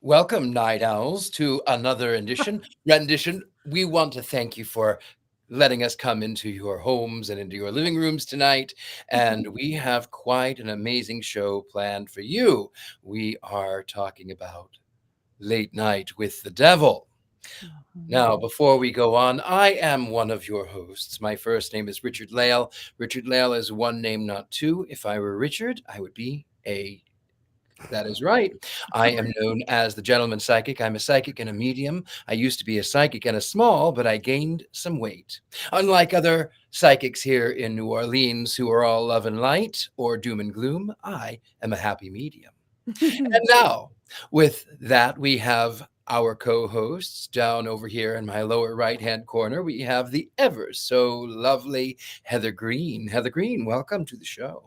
Welcome, night owls, to another rendition. We want to thank you for letting us come into your homes and into your living rooms tonight. And we have quite an amazing show planned for you. We are talking about Late Night with the Devil. Mhm. Now, before we go on, I am one of your hosts. My first name is Richard Lale. Richard Lale is one name, not two. If I were Richard, I would be a that is right. I am known as the gentleman psychic. I'm a psychic and a medium. I used to be a psychic and a small, but I gained some weight. Unlike other psychics here in New Orleans who are all love and light or doom and gloom, I am a happy medium. And now, with that, we have our co hosts down over here in my lower right hand corner. We have the ever so lovely Heather Green. Heather Green, welcome to the show.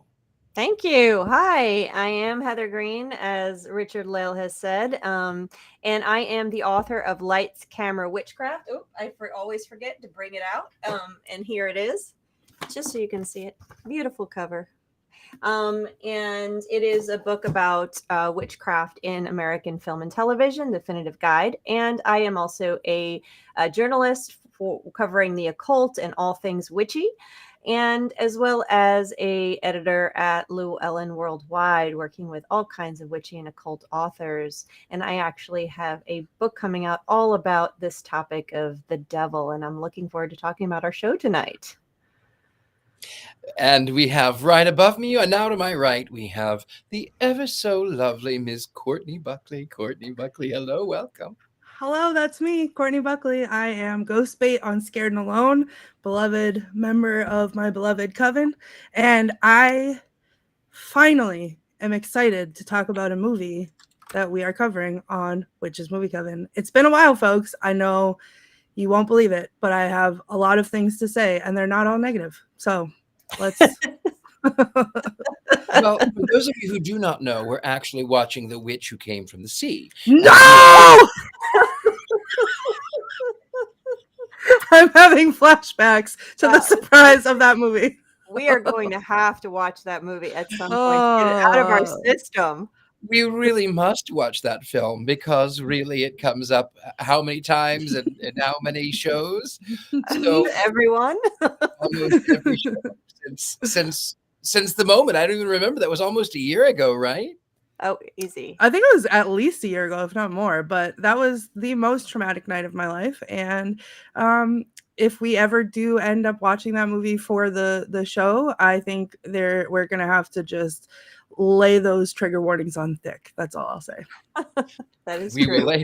Thank you. Hi, I am Heather Green, as Richard Lale has said, and I am the author of Lights, Camera, Witchcraft. Oh, always forget to bring it out, and here it is, just so you can see it. Beautiful cover. And it is a book about witchcraft in American film and television, definitive guide. And I am also a journalist for covering the occult and all things witchy, and as well as a editor at Llewellyn Worldwide, working with all kinds of witchy and occult authors. And I actually have a book coming out all about this topic of the devil, and I'm looking forward to talking about our show tonight. And we have right above me, and now to my right, we have the ever so lovely Miss Courtney Buckley. Courtney Buckley, hello, welcome. Hello, that's me, Courtney Buckley. I am Ghostbait on Scared and Alone, beloved member of my beloved coven, and I finally am excited to talk about a movie that we are covering on Witches Movie Coven. It's been a while, folks. I know you won't believe it, but I have a lot of things to say, and they're not all negative. So let's. Well, for those of you who do not know, we're actually watching The Witch Who Came from the Sea. No! I'm having flashbacks to the surprise of that movie. We are going to have to watch that movie at some point to get it out of our system. We really must watch that film because really it comes up how many times and how many shows. So Everyone. almost every show since the moment. I don't even remember. That was almost a year ago, right? Oh, easy. I think it was at least a year ago, if not more, but that was the most traumatic night of my life. And if we ever do end up watching that movie for the show, I think we're gonna have to just lay those trigger warnings on thick. That's all I'll say. That is We true.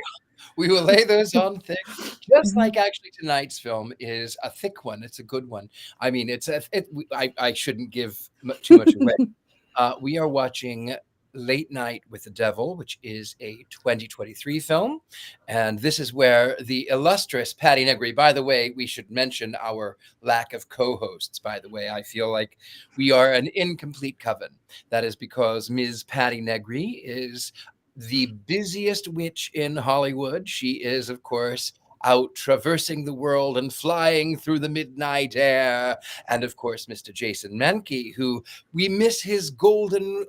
we will lay those on thick, just like actually tonight's film is a thick one. It's a good one. I mean, I shouldn't give too much away. We are watching Late Night with the Devil, which is a 2023 film. And this is where the illustrious Patty Negri, by the way, we should mention our lack of co hosts, by the way. I feel like we are an incomplete coven. That is because Ms. Patty Negri is the busiest witch in Hollywood. She is, of course, out traversing the world and flying through the midnight air. And of course, Mr. Jason Menke, who we miss his golden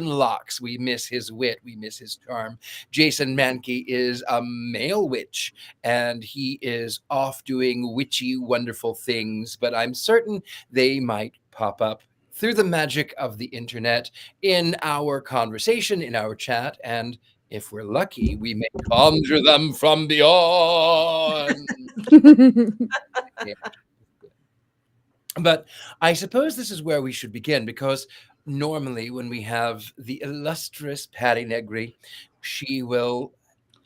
locks, we miss his wit, we miss his charm. Jason Menke is a male witch, and he is off doing witchy, wonderful things. But I'm certain they might pop up through the magic of the internet in our conversation, in our chat, and if we're lucky, we may conjure them from beyond. Yeah. But I suppose this is where we should begin because normally when we have the illustrious Patty Negri, she will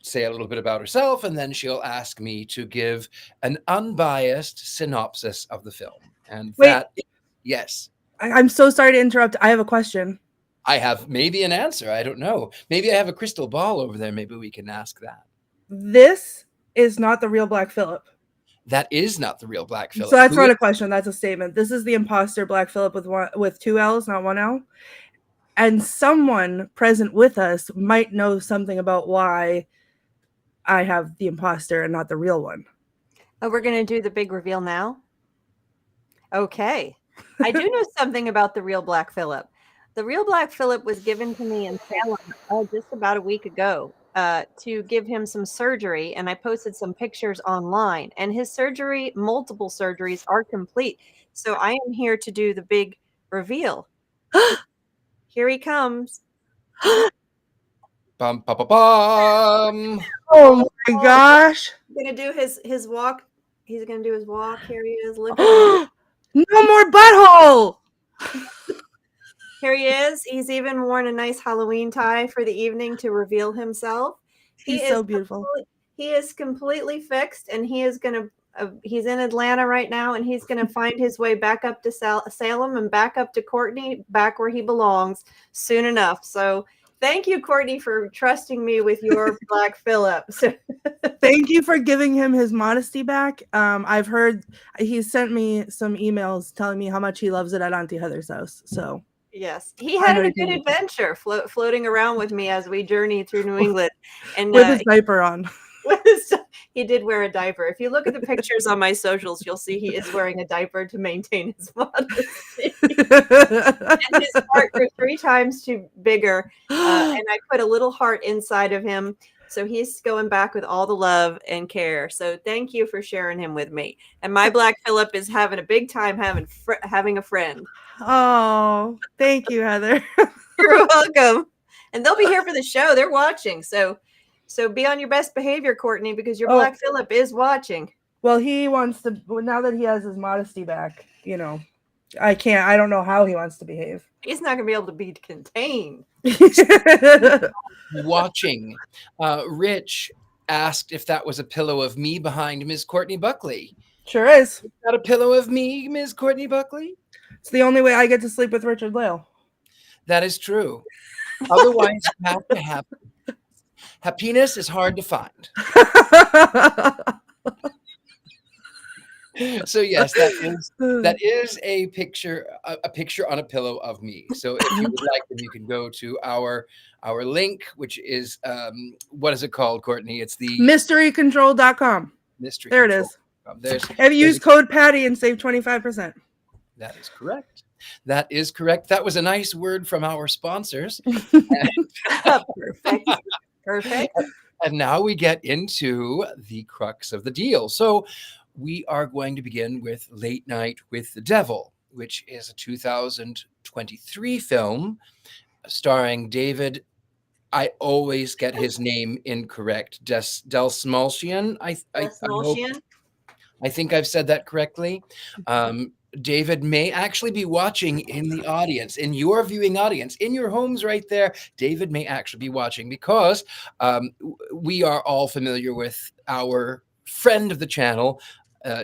say a little bit about herself and then she'll ask me to give an unbiased synopsis of the film. And Wait, yes, I'm so sorry to interrupt. I have a question. I have maybe an answer. I don't know. Maybe I have a crystal ball over there. Maybe we can ask that. This is not the real Black Phillip. That is not the real Black Phillip. So that's not a question. That's a statement. This is the imposter Black Phillip with two L's, not one L. And someone present with us might know something about why I have the imposter and not the real one. Oh, we're going to do the big reveal now? Okay. I do know something about the real Black Phillip. The real Black Phillip was given to me in Salem just about a week ago. to give him some surgery, and I posted some pictures online. And his surgery, multiple surgeries, are complete. So I am here to do the big reveal. Here he comes. Bum, ba, ba, bum. Oh my gosh. He's gonna do his walk. He's gonna do his walk. Here he is. Look at him. No more butthole. Here he is. He's even worn a nice Halloween tie for the evening to reveal himself. He's so beautiful. He is completely fixed, and he is gonna. He's in Atlanta right now, and he's gonna find his way back up to Salem and back up to Courtney, back where he belongs soon enough. So thank you, Courtney, for trusting me with your Black Phillip. Thank you for giving him his modesty back. I've heard he sent me some emails telling me how much he loves it at Auntie Heather's house. So yes, he had a good adventure floating around with me as we journeyed through New England, and with his diaper on. He did wear a diaper. If you look at the pictures on my socials, you'll see he is wearing a diaper to maintain his modesty. And his heart grew 3 times too bigger, and I put a little heart inside of him. So he's going back with all the love and care. So thank you for sharing him with me. And my Black Phillip is having a big time having a friend. Oh, thank you, Heather. You're welcome. And they'll be here for the show. They're watching. So be on your best behavior, Courtney, because your Black Phillip is watching. Well, he wants to, now that he has his modesty back, I don't know how he wants to behave. He's not going to be able to be contained. Watching. Rich asked if that was a pillow of me behind Ms. Courtney Buckley. Sure is. Is that a pillow of me, Ms. Courtney Buckley? It's the only way I get to sleep with Richard Lale. That is true. Otherwise, you have to have happiness is hard to find. So yes, that is a picture on a pillow of me. So if you would like, then you can go to our link, which is what is it called, Courtney? It's the mysterycontrol.com. Mystery. There Control. it is. And use code Patty and save 25%. That is correct. That is correct. That was a nice word from our sponsors. Perfect. And now we get into the crux of the deal. So we are going to begin with Late Night with the Devil, which is a 2023 film starring David. I always get his name incorrect. Dastmalchian. I think I've said that correctly. David may actually be watching in the audience, in your viewing audience, in your homes right there. David may actually be watching because we are all familiar with our friend of the channel,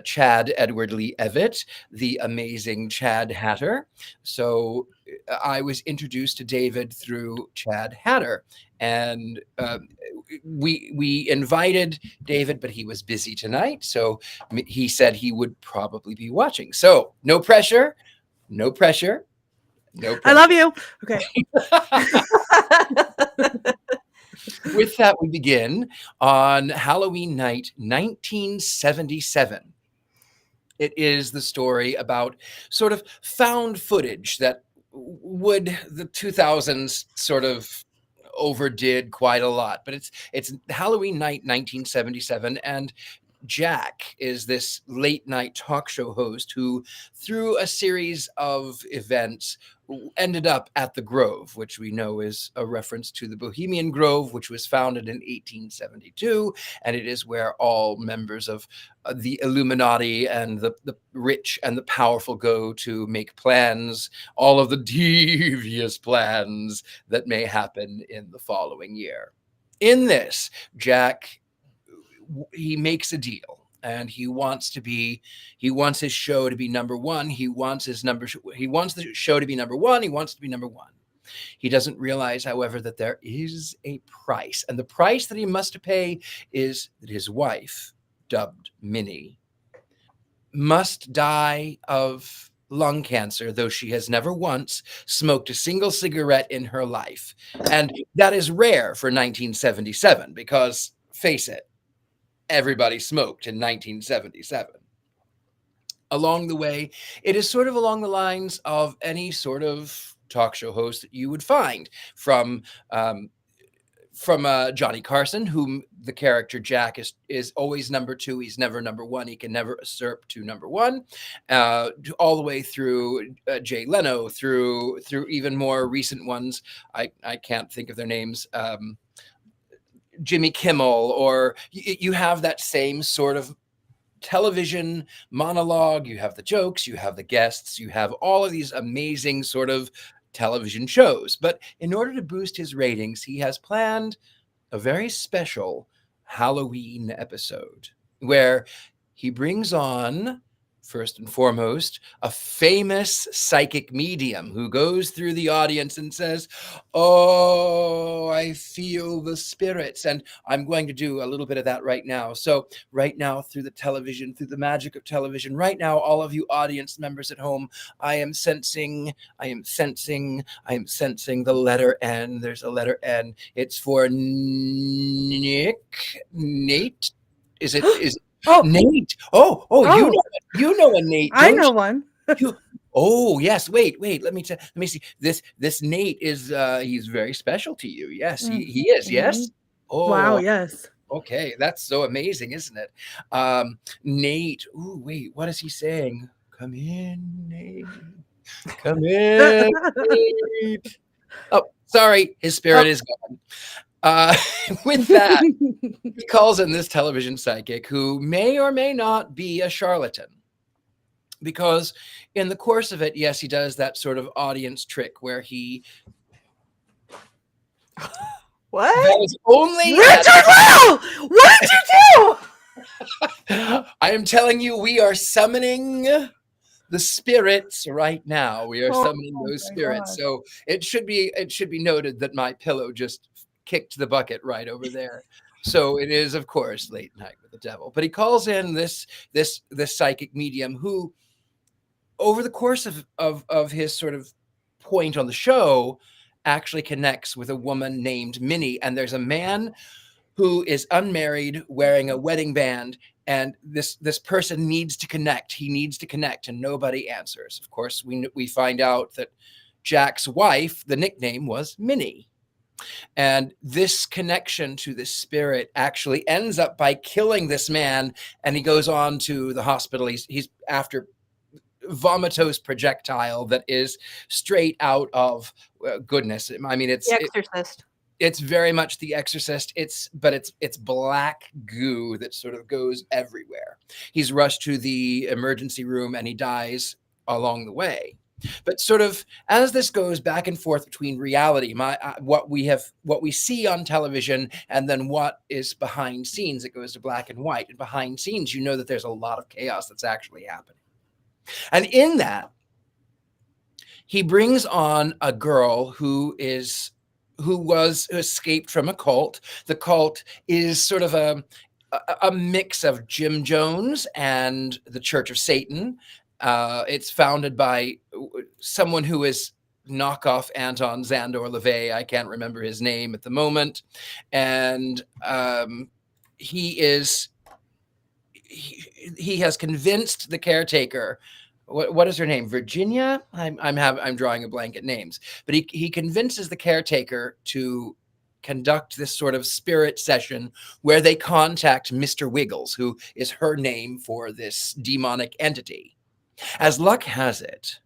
Chad Edward Lee Evatt, the amazing Chad Hatter. So I was introduced to David through Chad Hatter, and we invited David, but he was busy tonight, so he said he would probably be watching. So no pressure. I love you. Okay. With that, we begin on Halloween night, 1977. It is the story about sort of found footage that the 2000s sort of overdid quite a lot. But it's Halloween night, 1977, and Jack is this late night talk show host who, through a series of events, ended up at the Grove, which we know is a reference to the Bohemian Grove, which was founded in 1872. And it is where all members of the Illuminati and the rich and the powerful go to make plans, all of the devious plans that may happen in the following year. In this, Jack, he makes a deal, and he wants his show to be number one. He wants the show to be number one. He wants to be number one. He doesn't realize, however, that there is a price, and the price that he must pay is that his wife, dubbed Minnie, must die of lung cancer, though she has never once smoked a single cigarette in her life. And that is rare for 1977 because, face it, everybody smoked in 1977. Along the way, it is sort of along the lines of any sort of talk show host that you would find, from from Johnny Carson, whom the character Jack is always number 2. He's never number 1. He can never usurp to number 1. All the way through Jay Leno, through even more recent ones. I can't think of their names. Jimmy Kimmel, or you have that same sort of television monologue. You have the jokes, you have the guests, you have all of these amazing sort of television shows. But in order to boost his ratings, he has planned a very special Halloween episode where he brings on, first and foremost, a famous psychic medium who goes through the audience and says, "Oh, I feel the spirits." And I'm going to do a little bit of that right now. So right now, through the television, through the magic of television, right now, all of you audience members at home, I am sensing the letter N. There's a letter N. It's for Nate. Is it? Oh, Nate. Oh, Oh. you know a Nate. I don't know you? one. Oh, yes. Wait. Let me see. This Nate is he's very special to you. Yes, he is. Yes. Oh, Wow, yes. okay. That's so amazing, isn't it? Nate. Ooh, wait. What is he saying? Come in, Nate. Come in, Nate. Oh, sorry. His spirit is gone. With that, he calls in this television psychic who may or may not be a charlatan, because in the course of it, yes, he does that sort of audience trick where he What? that is only Richard Will! What did you do? I am telling you, we are summoning the spirits right now. We are Oh summoning those my spirits. God. So it should be noted that my pillow just kicked the bucket right over there. So it is, of course, Late Night with the Devil. But he calls in this psychic medium who, over the course of his sort of point on the show, actually connects with a woman named Minnie. And there's a man who is unmarried wearing a wedding band, and this person needs to connect. He needs to connect, and nobody answers. Of course, we find out that Jack's wife, the nickname was Minnie. And this connection to this spirit actually ends up by killing this man, and he goes on to the hospital. He's after vomitose projectile that is straight out of goodness. I mean, The Exorcist. it's very much The Exorcist. It's black goo that sort of goes everywhere. He's rushed to the emergency room and he dies along the way. But sort of as this goes back and forth between reality, what we see on television, and then what is behind scenes, it goes to black and white. And behind scenes, you know that there's a lot of chaos that's actually happening. And in that, he brings on a girl who escaped from a cult. The cult is sort of a mix of Jim Jones and the Church of Satan. It's founded by someone who is knockoff Anton Szandor LaVey. I can't remember his name at the moment. And he has convinced the caretaker. What is her name? Virginia? I'm drawing a blank at names. But he convinces the caretaker to conduct this sort of spirit session where they contact Mr. Wiggles, who is her name for this demonic entity. As luck has it,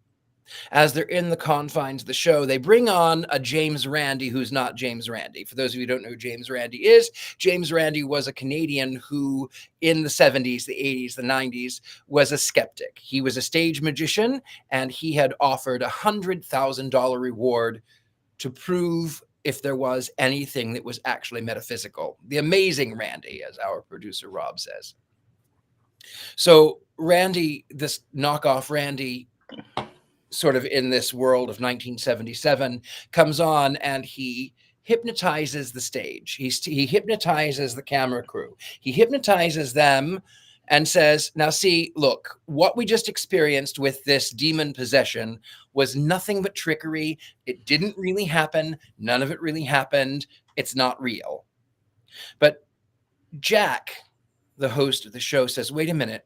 as they're in the confines of the show, they bring on a James Randi who's not James Randi. For those of you who don't know who James Randi is, James Randi was a Canadian who in the 70s, the 80s, the 90s was a skeptic. He was a stage magician, and he had offered $100,000 reward to prove if there was anything that was actually metaphysical. The amazing Randi, as our producer Rob says. So Randi, this knockoff Randi, sort of in this world of 1977, comes on and he hypnotizes the stage. He hypnotizes the camera crew. He hypnotizes them and says, now see, look, what we just experienced with this demon possession was nothing but trickery. It didn't really happen. None of it really happened. It's not real. But Jack, the host of the show, says, wait a minute,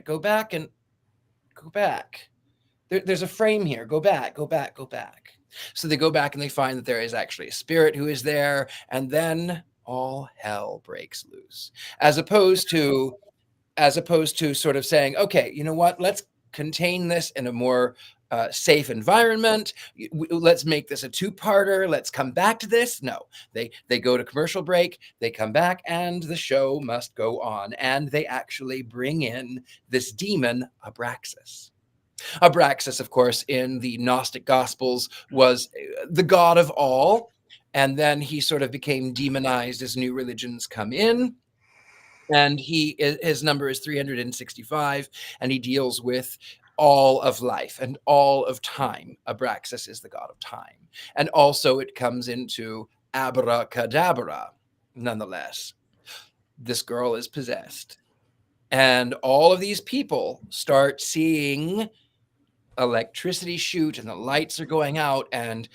go back. There's a frame here. Go back. So they go back and they find that there is actually a spirit who is there, and then all hell breaks loose. As opposed to sort of saying, okay, you know what, let's contain this in a more safe environment. Let's make this a two-parter. Let's come back to this. No, they go to commercial break, they come back, and the show must go on. And they actually bring in this demon, Abraxas. Abraxas, of course, in the Gnostic Gospels was the god of all. And then he sort of became demonized as new religions come in. And his number is 365, and he deals with all of life and all of time. Abraxas is the god of time. And also it comes into abracadabra, nonetheless. This girl is possessed. And all of these people start seeing electricity shoot, and the lights are going out, and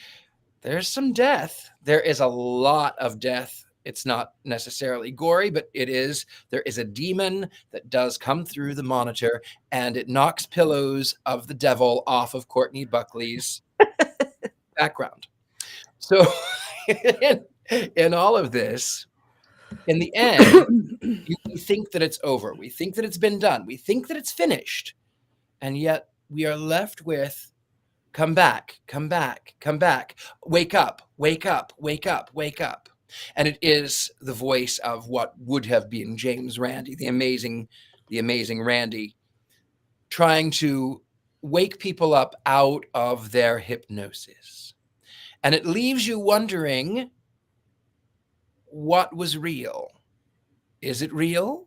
there's some death. There is a lot of death. It's not necessarily gory, but there is a demon that does come through the monitor, and it knocks pillows of the devil off of Courtney Buckley's background. So in all of this, in the end, we think that it's over. We think that it's been done. We think that it's finished. And yet we are left with, come back, come back, come back, wake up, wake up, wake up, wake up. And it is the voice of what would have been James Randi, the amazing Randi, trying to wake people up out of their hypnosis. And it leaves you wondering, what was real? Is it real?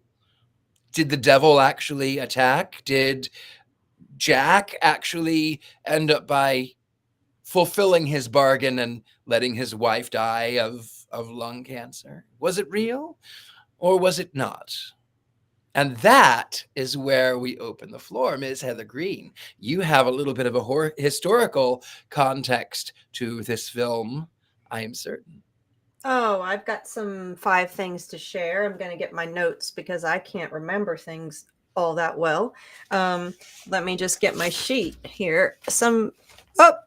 Did the devil actually attack? Did Jack actually end up by fulfilling his bargain and letting his wife die of lung cancer? Was it real or was it not? And that is where we open the floor. Ms. Heather Green, you have a little bit of a historical context to this film, I am certain. Oh, I've got some 5 things to share. I'm going to get my notes because I can't remember things all that well. Let me just get my sheet here.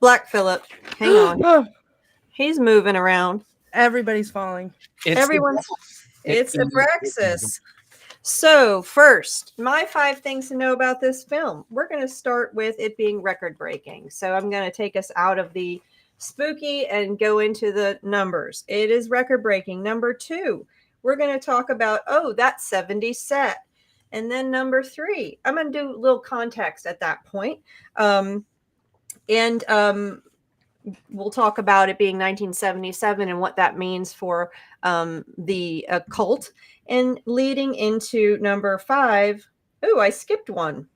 Black Phillip. Hang on. He's moving around. Everybody's falling. It's Abraxas. So first, my 5 things to know about this film. We're going to start with it being record breaking. So I'm going to take us out of the spooky and go into the numbers. It is record breaking. Number 2, we're going to talk about, that 70s set. And then number 3, I'm going to do a little context at that point. We'll talk about it being 1977 and what that means for the occult. And leading into number 5, I skipped one.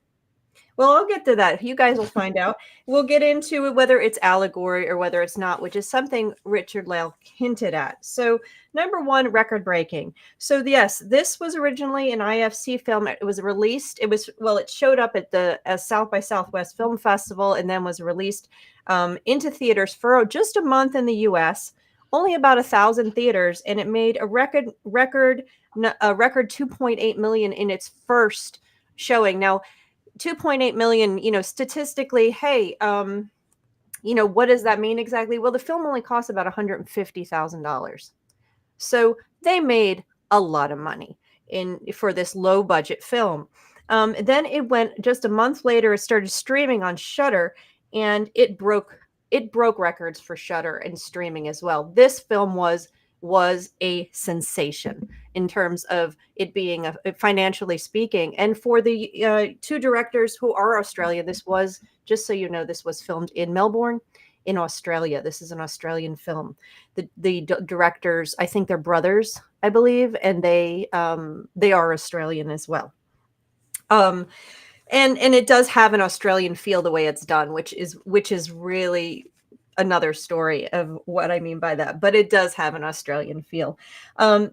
Well, I'll get to that. You guys will find out. We'll get into whether it's allegory or whether it's not, which is something Richard Lale hinted at. So number 1, record breaking. So yes, this was originally an IFC film. It was released. It showed up at the South by Southwest Film Festival and then was released into theaters for just a month in the US, only about 1,000 theaters. And it made a record 2.8 million in its first showing. Now, 2.8 million, statistically, hey, what does that mean exactly? Well, the film only cost about $150,000. So they made a lot of money for this low budget film. Then it went just a month later, it started streaming on Shudder, and it broke records for Shudder and streaming as well. This film was a sensation in terms of it being financially speaking. And for the 2 directors who are Australian, this was, just so you know, this was filmed in Melbourne, in Australia. This is an Australian film. The directors, I think they're brothers, I believe, and they are Australian as well. And it does have an Australian feel the way it's done, which is really another story of what I mean by that, but it does have an Australian feel.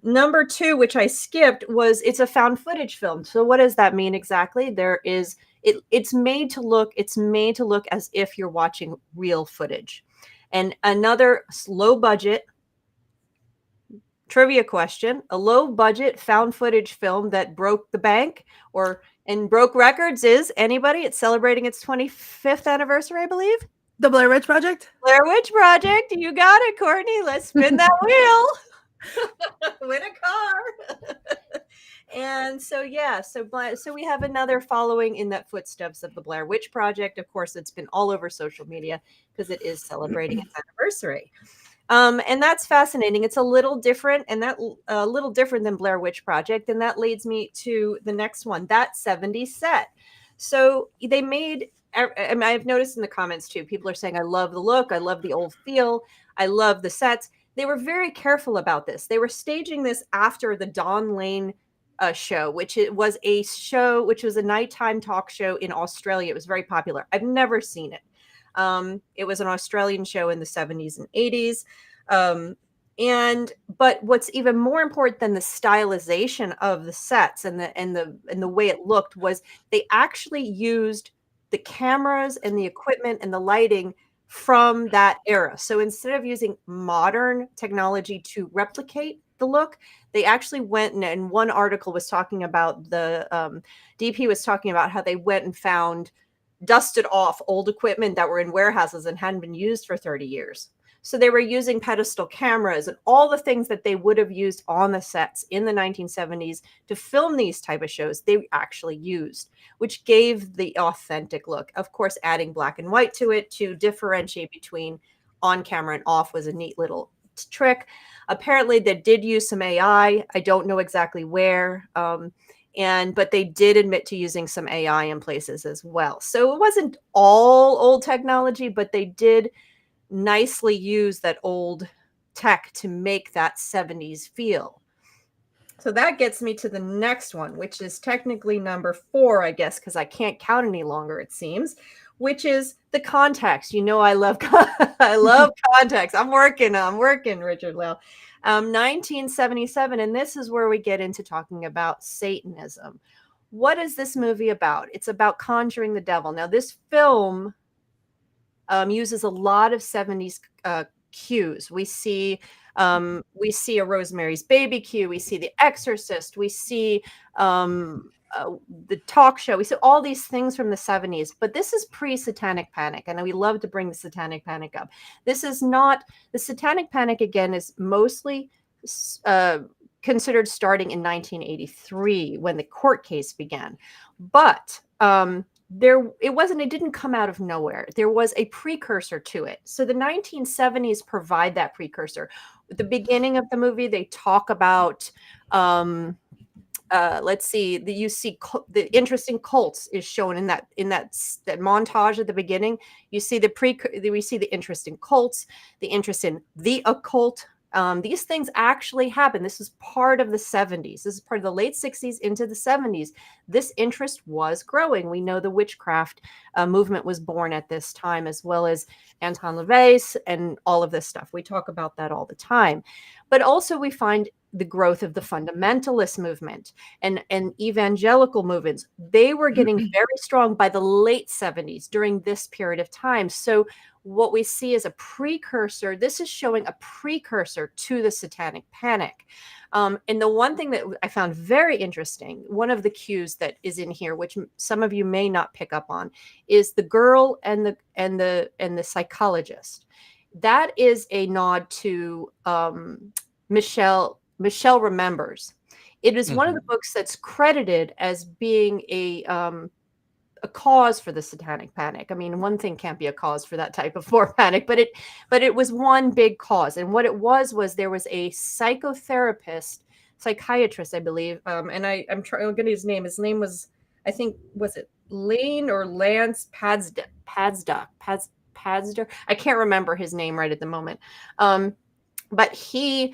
Number 2, which I skipped, it's a found footage film. So what does that mean exactly? It's made to look as if you're watching real footage. And another low budget trivia question, a low budget found footage film that broke the bank and broke records is anybody? It's celebrating its 25th anniversary, I believe. The Blair Witch Project? Blair Witch Project. You got it, Courtney. Let's spin that wheel. Win a car. And so, yeah, so we have another following in that footsteps of the Blair Witch Project. Of course, it's been all over social media because it is celebrating its anniversary. And that's fascinating. It's a little different, and that a little different than Blair Witch Project. And that leads me to the next one, that 70s set. So they made, I mean, I've noticed in the comments too, people are saying, I love the look, I love the old feel, I love the sets. They were very careful about this. They were staging this after the Dawn Lane show, which it was a show, which was a nighttime talk show in Australia. It was very popular. I've never seen it. It was an Australian show in the 70s and 80s. But what's even more important than the stylization of the sets and the way it looked was they actually used the cameras and the equipment and the lighting from that era. So instead of using modern technology to replicate the look, they actually went and one article was talking about the DP was talking about how they went and found dusted off old equipment that were in warehouses and hadn't been used for 30 years. So they were using pedestal cameras and all the things that they would have used on the sets in the 1970s to film these type of shows, they actually used, which gave the authentic look. Of course, adding black and white to it to differentiate between on camera and off was a neat little trick. Apparently, they did use some AI. I don't know exactly where. But they did admit to using some AI in places as well. So it wasn't all old technology, but they did nicely use that old tech to make that 70s feel. So that gets me to the next one, which is technically number 4, I guess, because I can't count any longer, it seems, which is the context. You know, I love I love context. I'm working, Richard Lale. 1977, and this is where we get into talking about Satanism. What is this movie about? It's about conjuring the devil. Now, this film uses a lot of 70s cues. We see a Rosemary's Baby cue. We see The Exorcist. We see the talk show. We see all these things from the 70s, but this is pre-Satanic Panic. And we love to bring the Satanic Panic up. This is not, the Satanic Panic, again, is mostly considered starting in 1983 when the court case began. But it didn't come out of nowhere. There was a precursor to it. So the 1970s provide that precursor. At the beginning of the movie, they talk about let's see, the interesting cults is shown in that montage at the beginning. You see we see the interest in cults, the interest in the occult. These things actually happen. This is part of the 70s. This is part of the late 60s into the 70s. This interest was growing. We know the witchcraft movement was born at this time, as well as Anton LaVey and all of this stuff. We talk about that all the time. But also we find the growth of the fundamentalist movement and evangelical movements. They were getting very strong by the late 70s during this period of time. So what we see is a precursor. This is showing a precursor to the Satanic Panic. And the one thing that I found very interesting, one of the cues that is in here, which some of you may not pick up on, is the girl and the psychologist. That is a nod to Michelle Remembers. It is one of the books that's credited as being a cause for the Satanic Panic. I mean, one thing can't be a cause for that type of war panic, but it was one big cause. And what it was there was a psychiatrist, I believe, and I'm trying to get his name. His name was, I think, was it Lane or Lance Padsder? I can't remember his name right at the moment. But he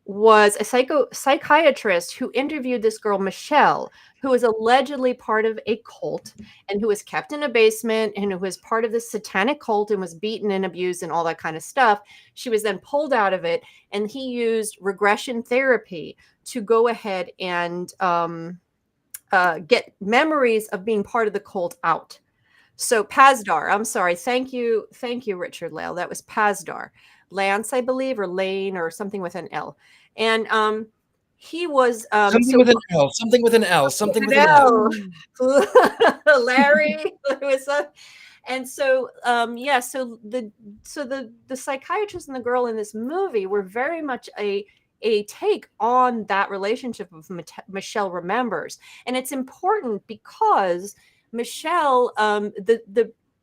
was a psychiatrist who interviewed this girl, Michelle, who was allegedly part of a cult and who was kept in a basement and who was part of this satanic cult and was beaten and abused and all that kind of stuff. She was then pulled out of it, and he used regression therapy to go ahead and get memories of being part of the cult out. So Pazdar, I'm sorry. Thank you, Richard Lale. That was Pazdar. Lance, I believe, or Lane, or something with an L. And he was something with an L. Larry. And so yeah, so the psychiatrist and the girl in this movie were very much a take on that relationship of Michelle remembers. And it's important because Michelle,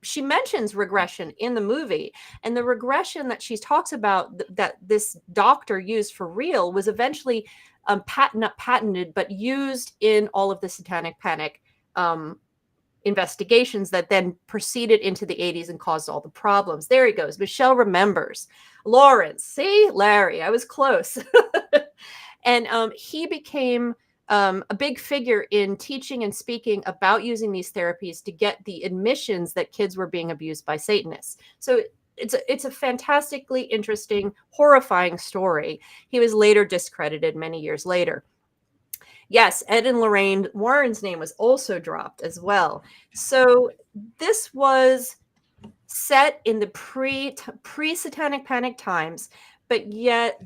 she mentions regression in the movie, and the regression that she talks about that this doctor used for real was eventually not patented, but used in all of the Satanic Panic investigations that then proceeded into the 80s and caused all the problems. There he goes. Michelle remembers. Lawrence, see, Larry, I was close. And he became a big figure in teaching and speaking about using these therapies to get the admissions that kids were being abused by Satanists. So it's a fantastically interesting, horrifying story. He was later discredited many years later. Yes, Ed and Lorraine Warren's name was also dropped as well. So this was set in the pre-Satanic Panic times, but yet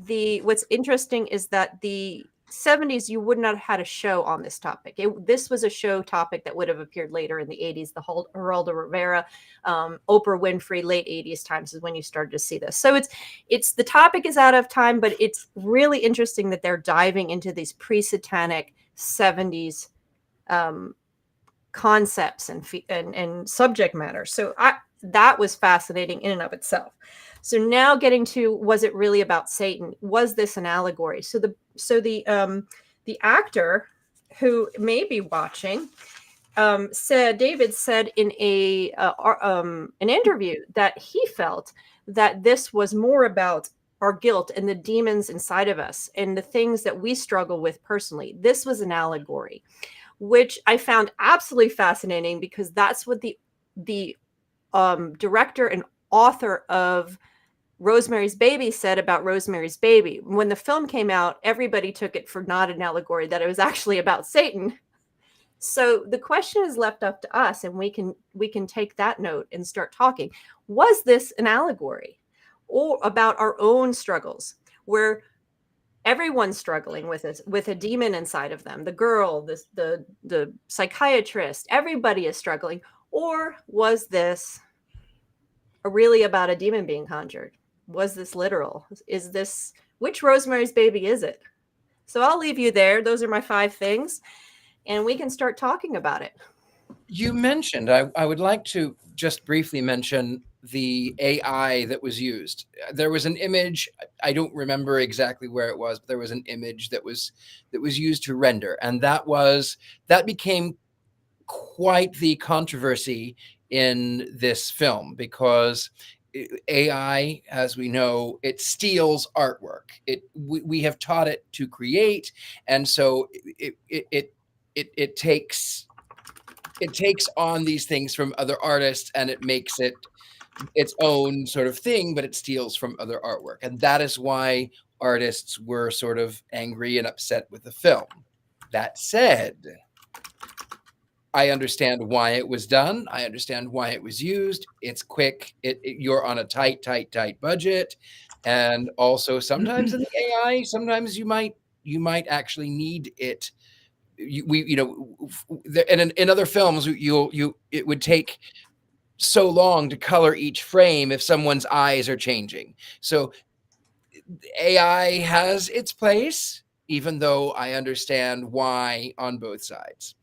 what's interesting is that the 70s you would not have had a show on this topic. This was a show topic that would have appeared later in the 80s. The whole Geraldo Rivera, Oprah Winfrey, late 80s times is when you started to see this. So it's the topic is out of time, but it's really interesting that they're diving into these pre-Satanic 70s concepts and subject matter. So that was fascinating in and of itself. So now getting to, was it really about Satan? Was this an allegory? So the actor who may be watching David said in an interview that he felt that this was more about our guilt and the demons inside of us and the things that we struggle with personally. This was an allegory, which I found absolutely fascinating because that's what the director and author of Rosemary's Baby said about Rosemary's Baby. When the film came out, everybody took it for not an allegory, that it was actually about Satan. So the question is left up to us, and we can take that note and start talking. Was this an allegory or about our own struggles, where everyone's struggling with a demon inside of them? The girl, the psychiatrist, everybody is struggling. Or was this really about a demon being conjured? Was this literal? Which Rosemary's Baby is it? So I'll leave you there. Those are my 5 things, and we can start talking about it. You mentioned, I would like to just briefly mention the AI that was used. There was an image, I don't remember exactly where it was, but there was an image that was used to render, and that became quite the controversy in this film, because AI, as we know, it steals artwork. We have taught it to create, and so it takes on these things from other artists, and it makes it its own sort of thing, but it steals from other artwork, and that is why artists were sort of angry and upset with the film. That said, I understand why it was done. I understand why it was used. It's quick. You're on a tight budget, and also sometimes in the AI, sometimes you might actually need it. And in other films, it would take so long to color each frame if someone's eyes are changing. So AI has its place, even though I understand why on both sides.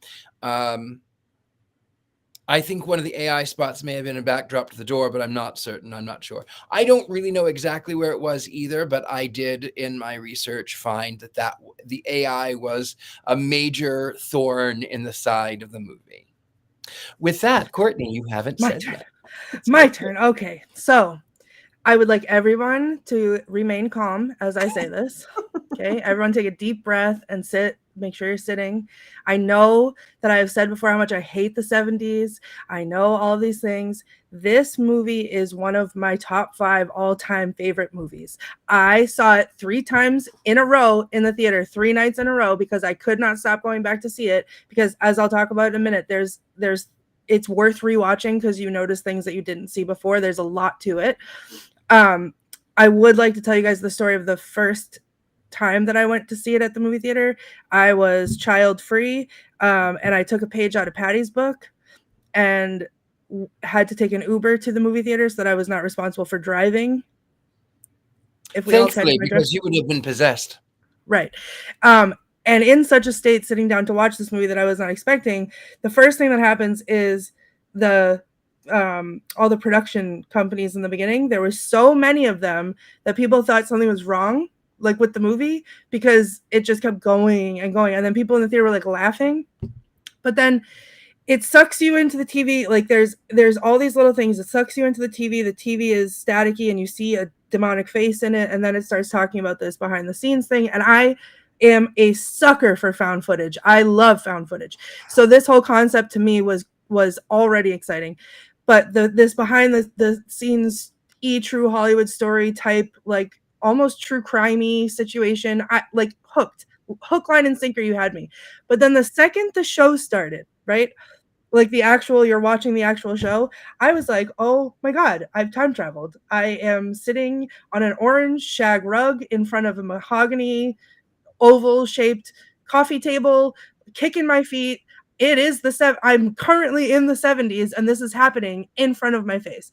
I think one of the AI spots may have been a backdrop to the door, but I'm not certain. I'm not sure. I don't really know exactly where it was either, but I did in my research find that the AI was a major thorn in the side of the movie. With that, Courtney, you haven't said that. My turn. Okay. So I would like everyone to remain calm as I say this. Okay. Everyone take a deep breath and sit. Make sure you're sitting. I know that I have said before how much I hate the 70s. I know all of these things. This movie is one of my top 5 all-time favorite movies. I saw it 3 times in a row in the theater, 3 nights in a row, because I could not stop going back to see it. Because as I'll talk about in a minute, it's worth rewatching because you notice things that you didn't see before. There's a lot to it. I would like to tell you guys the story of the first time that I went to see it at the movie theater. I was child free, and I took a page out of Patty's book, and had to take an Uber to the movie theater so that I was not responsible for driving. If we all Thankfully, because you would have been possessed. Right. And in such a state, sitting down to watch this movie that I was not expecting, the first thing that happens is the all the production companies in the beginning. There were so many of them that people thought something was wrong, like with the movie, because it just kept going and going. And then people in the theater were like laughing. But then it sucks you into the TV. Like there's all these little things. It sucks you into the TV. The TV is staticky and you see a demonic face in it. And then it starts talking about this behind the scenes thing. And I am a sucker for found footage. I love found footage. So this whole concept to me was already exciting. But this behind the scenes true Hollywood story type, like almost true crimey situation, I like hook, line, and sinker. You had me. But then the second the show started, right? Like you're watching the actual show, I was like, oh my God, I've time traveled. I am sitting on an orange shag rug in front of a mahogany oval shaped coffee table, kicking my feet. It is I'm currently in the 70s and this is happening in front of my face.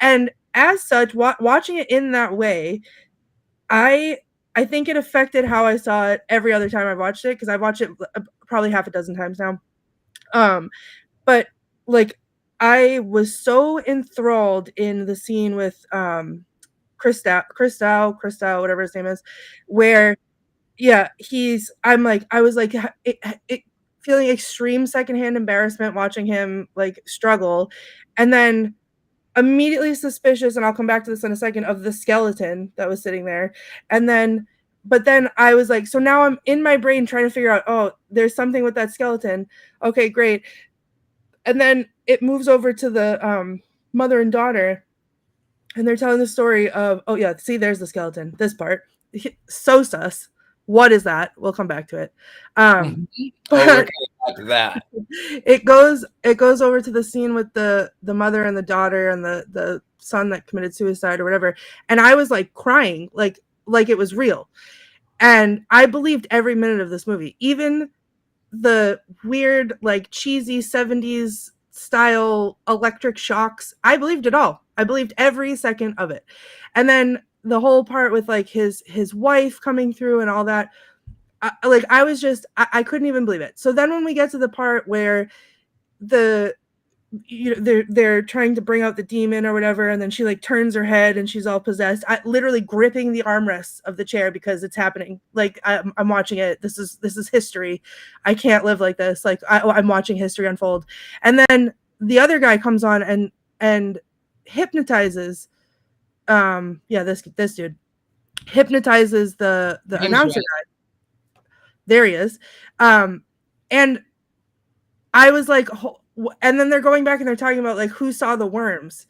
And as such, watching it in that way, I think it affected how I saw it every other time I watched it, because I watched it probably half a dozen times now. But like I was so enthralled in the scene with Christoph, whatever his name is, where I was like feeling extreme secondhand embarrassment watching him like struggle, and then immediately suspicious, and I'll come back to this in a second, of the skeleton that was sitting there. But then I was like, so now I'm in my brain trying to figure out, oh, there's something with that skeleton. Okay, great. And then it moves over to the mother and daughter, and they're telling the story of, oh yeah, see, there's the skeleton, this part. So sus. What is that? We'll come back to it. But we're coming back to that. It goes over to the scene with the mother and the daughter and the son that committed suicide or whatever. And I was like crying, like it was real. And I believed every minute of this movie, even the weird, like cheesy 70s style electric shocks. I believed it all. I believed every second of it. And then the whole part with like his wife coming through and all that, I couldn't even believe it. So then when we get to the part where they're trying to bring out the demon or whatever, and then she like turns her head and she's all possessed, I literally gripping the armrests of the chair because it's happening. Like I'm watching it. This is history. I can't live like this. Like I'm watching history unfold. And then the other guy comes on and hypnotizes this dude hypnotizes the announcer guy. There he is. And I was like, and then they're going back and they're talking about like who saw the worms.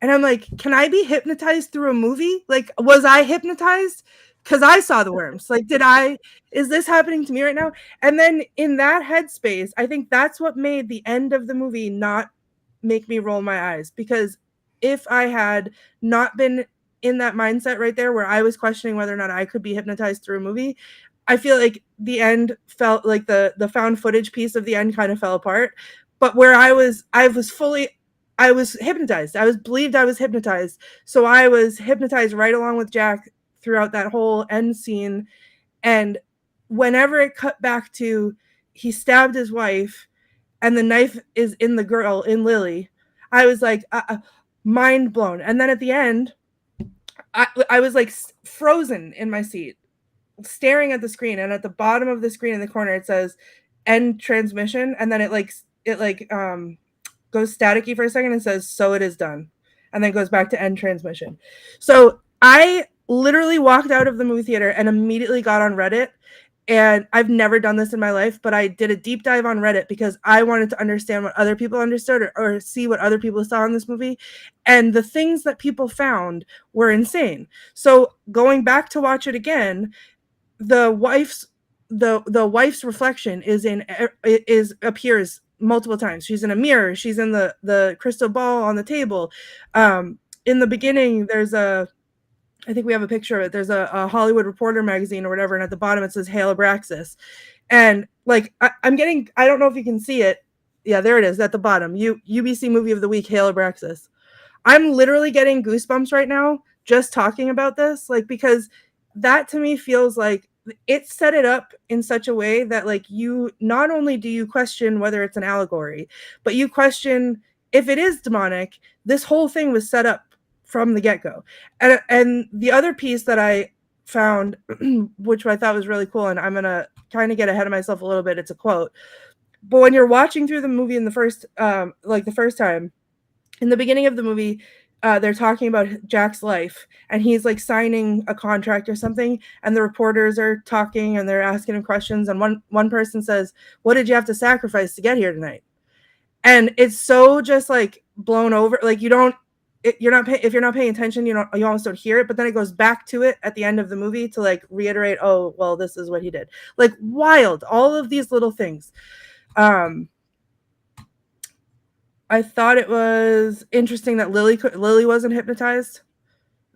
And I'm like, can I be hypnotized through a movie? Like, was I hypnotized? Because I saw the worms. Like, is this happening to me right now? And then in that headspace, I think that's what made the end of the movie not make me roll my eyes. Because if I had not been in that mindset right there where I was questioning whether or not I could be hypnotized through a movie, I feel like the end felt like the found footage piece of the end kind of fell apart. But where I was hypnotized. I believed I was hypnotized. So I was hypnotized right along with Jack throughout that whole end scene. And whenever it cut back to he stabbed his wife and the knife is in the girl, in Lily, I was like mind blown. And then at the end, I was like frozen in my seat, staring at the screen, and at the bottom of the screen in the corner it says end transmission, and then it goes staticky for a second and says so it is done, and then goes back to end transmission. So I literally walked out of the movie theater and immediately got on Reddit, and I've never done this in my life, but I did a deep dive on Reddit because I wanted to understand what other people understood or see what other people saw in this movie. And the things that people found were insane. So going back to watch it again, the wife's reflection appears multiple times. She's in a mirror. She's in the crystal ball on the table. In the beginning, I think we have a picture of it. There's a Hollywood Reporter magazine or whatever, and at the bottom it says Hail Abraxas. And like I don't know if you can see it. Yeah, there it is at the bottom. UBC movie of the week, Hail Abraxas. I'm literally getting goosebumps right now just talking about this, like, because that to me feels like it set it up in such a way that, like, you not only do you question whether it's an allegory, but you question if it is demonic. This whole thing was set up from the get-go. And the other piece that I found, which I thought was really cool, and I'm gonna kind of get ahead of myself a little bit, it's a quote, but when you're watching through the movie in the first time, in the beginning of the movie, they're talking about Jack's life, and he's like signing a contract or something, and the reporters are talking and they're asking him questions, and one person says, "What did you have to sacrifice to get here tonight?" And it's so just like blown over, like if you're not paying attention, you almost don't hear it, but then it goes back to it at the end of the movie to like reiterate, oh well, this is what he did. Like, wild, all of these little things. I thought it was interesting that Lily wasn't hypnotized.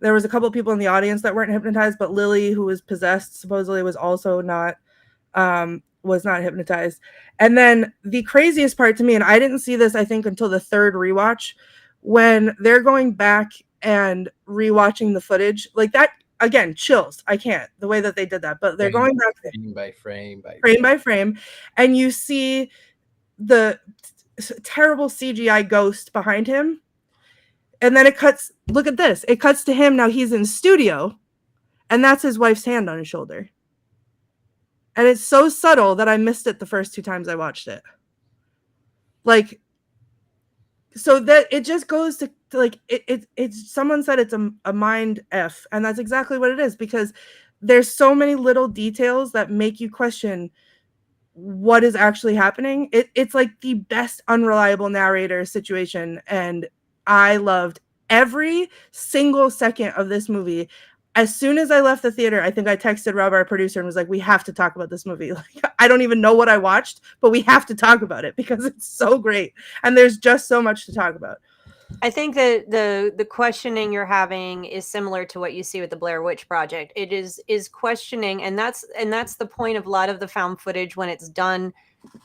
There was a couple of people in the audience that weren't hypnotized, but Lily, who was possessed, supposedly was also not hypnotized. And then the craziest part to me, and I didn't see this, I think, until the third rewatch, when they're going back and rewatching the footage, like that, again, chills. I can't, the way that they did that, but they're going back frame by frame, and you see the terrible CGI ghost behind him, and then it cuts, look at this, it cuts to him now, he's in studio, and that's his wife's hand on his shoulder, and it's so subtle that I missed it the first 2 times I watched it. Like, so that it just goes to like it's someone said it's a mind F, and that's exactly what it is, because there's so many little details that make you question what is actually happening. It's like the best unreliable narrator situation, and I loved every single second of this movie. As soon as I left the theater, I think I texted Rob, our producer, and was like, we have to talk about this movie. Like, I don't even know what I watched, but we have to talk about it because it's so great, and there's just so much to talk about. I think that the questioning you're having is similar to what you see with the Blair Witch Project. It is questioning, and that's the point of a lot of the found footage when it's done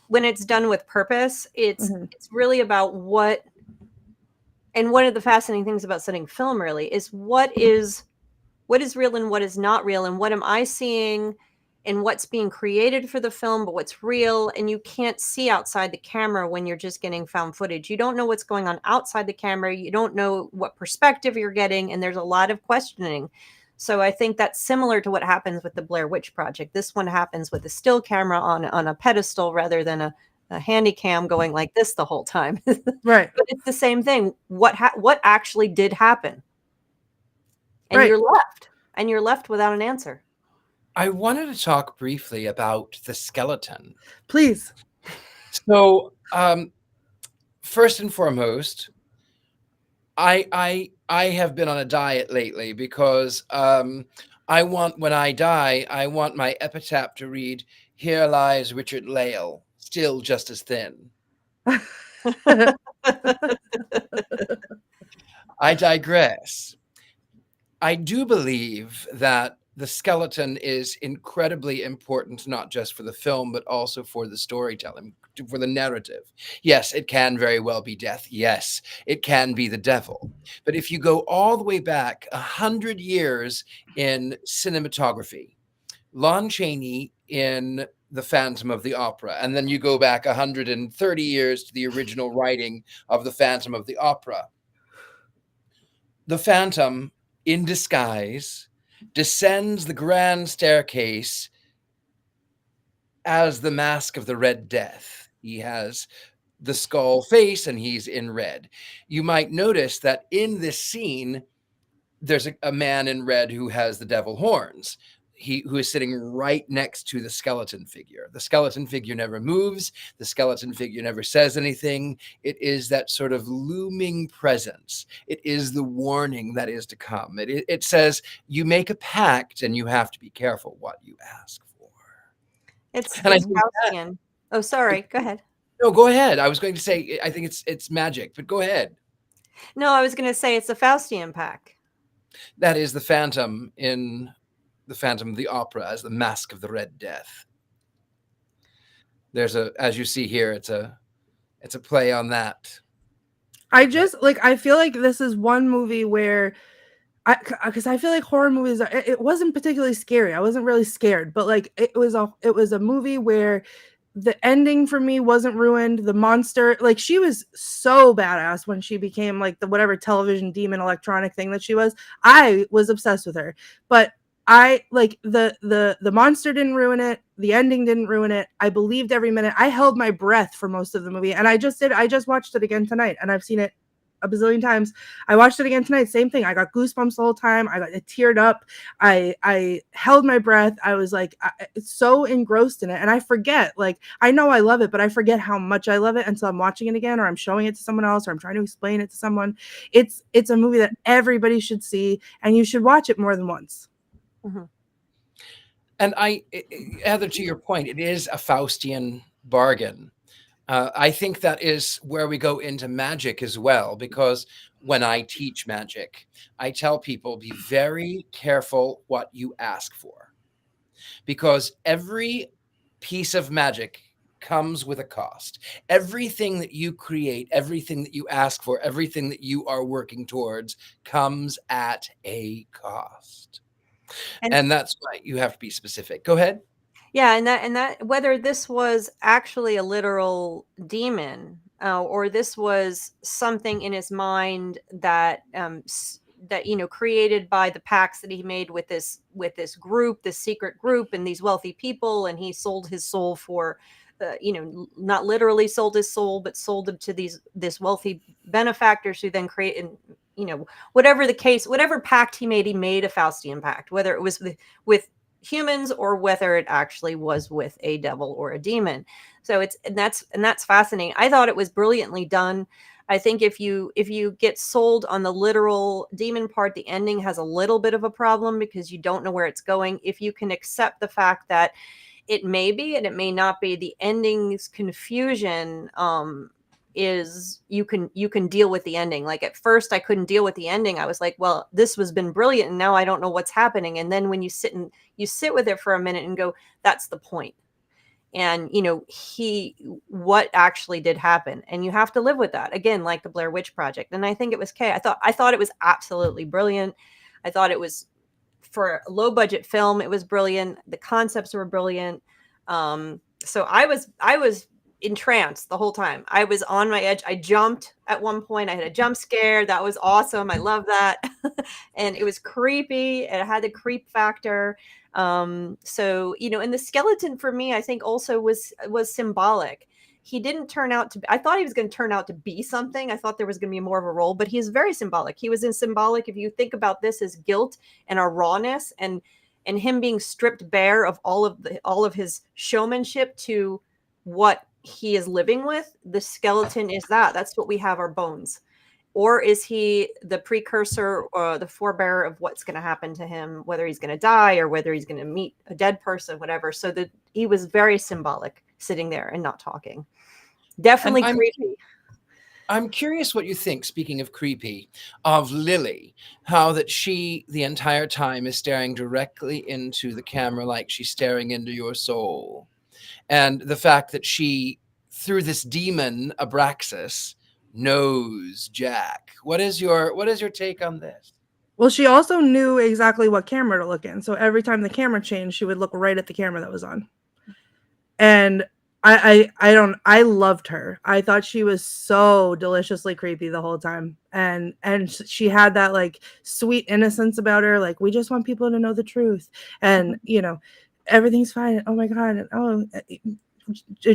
with purpose. It's really about what, and one of the fascinating things about studying film really is what is real and what is not real, and what am I seeing and what's being created for the film, but what's real. And you can't see outside the camera when you're just getting found footage. You don't know what's going on outside the camera. You don't know what perspective you're getting. And there's a lot of questioning. So I think that's similar to what happens with the Blair Witch Project. This one happens with a still camera on a pedestal rather than a handy cam going like this the whole time. Right. But it's the same thing. What actually did happen? And Right. you're left without an answer. I wanted to talk briefly about the skeleton. Please. So, first and foremost, I have been on a diet lately because I want, when I die, I want my epitaph to read, "Here lies Richard Lale, still just as thin." I digress. I do believe that the skeleton is incredibly important, not just for the film, but also for the storytelling, for the narrative. Yes, it can very well be death. Yes, it can be the devil. But if you go all the way back 100 years in cinematography, Lon Chaney in The Phantom of the Opera, and then you go back 130 years to the original writing of The Phantom of the Opera, the Phantom, in disguise, descends the grand staircase as the Mask of the Red Death. He has the skull face and he's in red. You might notice that in this scene, there's a man in red who has the devil horns. Who is sitting right next to the skeleton figure. The skeleton figure never moves. The skeleton figure never says anything. It is that sort of looming presence. It is the warning that is to come. It says you make a pact and you have to be careful what you ask for. It's Faustian. Oh, sorry. Go ahead. No, go ahead. I was going to say, I think it's magic, but go ahead. No, I was going to say it's a Faustian pact. That is the Phantom in The Phantom of the Opera as the Mask of the Red Death. There's as you see here, it's a It's a play on that. I feel like this is one movie where because I feel like horror movies it wasn't particularly scary. I wasn't really scared, but like it was a movie where the ending for me wasn't ruined. The monster, like she was so badass when she became like the whatever television demon electronic thing that she was. I was obsessed with her. But I like the monster didn't ruin it. The ending didn't ruin it. I believed every minute. I held my breath for most of the movie. And I just watched it again tonight, and I've seen it a bazillion times. I watched it again tonight. Same thing. I got goosebumps the whole time. I teared up. I held my breath. I was like so engrossed in it, and I forget. Like I know I love it, but I forget how much I love it until I'm watching it again, or I'm showing it to someone else, or I'm trying to explain it to someone. It's a movie that everybody should see, and you should watch it more than once. Mm-hmm. And Heather, to your point, it is a Faustian bargain. I think that is where we go into magic as well, because when I teach magic, I tell people be very careful what you ask for, because every piece of magic comes with a cost. Everything that you create, everything that you ask for, everything that you are working towards comes at a cost. And that's why you have to be specific. Go ahead. Yeah, and that whether this was actually a literal demon, or this was something in his mind that that created by the pacts that he made with this group, this secret group, and these wealthy people, and he sold his soul for, not literally sold his soul, but sold him to this wealthy benefactors who then create and whatever the case, whatever pact he made a Faustian pact, whether it was with humans or whether it actually was with a devil or a demon. So that's fascinating. I thought it was brilliantly done. I think if you get sold on the literal demon part, the ending has a little bit of a problem because you don't know where it's going. If you can accept the fact that it may be and it may not be, the ending's confusion is you can deal with the ending. Like at first I couldn't deal with the ending. I was like, well, this has been brilliant and now I don't know what's happening. And then when you sit with it for a minute and go, that's the point. And what actually did happen, and you have to live with that, again, like the Blair Witch Project. And I think it was I thought it was absolutely brilliant. I thought it was, for a low budget film, it was brilliant. The concepts were brilliant. So I was entranced the whole time. I was on my edge. I jumped at one point. I had a jump scare. That was awesome. I love that. And it was creepy. It had the creep factor. So, and the skeleton for me, I think also was symbolic. He didn't turn out to be, I thought he was going to turn out to be something. I thought there was going to be more of a role, but he's very symbolic. He was symbolic. If you think about this as guilt and a rawness and him being stripped bare of all of his showmanship to what he is living with, the skeleton is that's what we have, our bones. Or is he the precursor or the forebearer of what's going to happen to him, whether he's going to die or whether he's going to meet a dead person, whatever. So that he was very symbolic, sitting there and not talking. Definitely creepy. I'm curious what you think, speaking of creepy, of Lily, how that she the entire time is staring directly into the camera like she's staring into your soul. And the fact that she, through this demon, Abraxas, knows Jack. What is your take on this? Well, she also knew exactly what camera to look in. So every time the camera changed, she would look right at the camera that was on. And I loved her. I thought she was so deliciously creepy the whole time. And she had that like sweet innocence about her. Like, we just want people to know the truth. And, everything's fine. Oh my God. And, oh,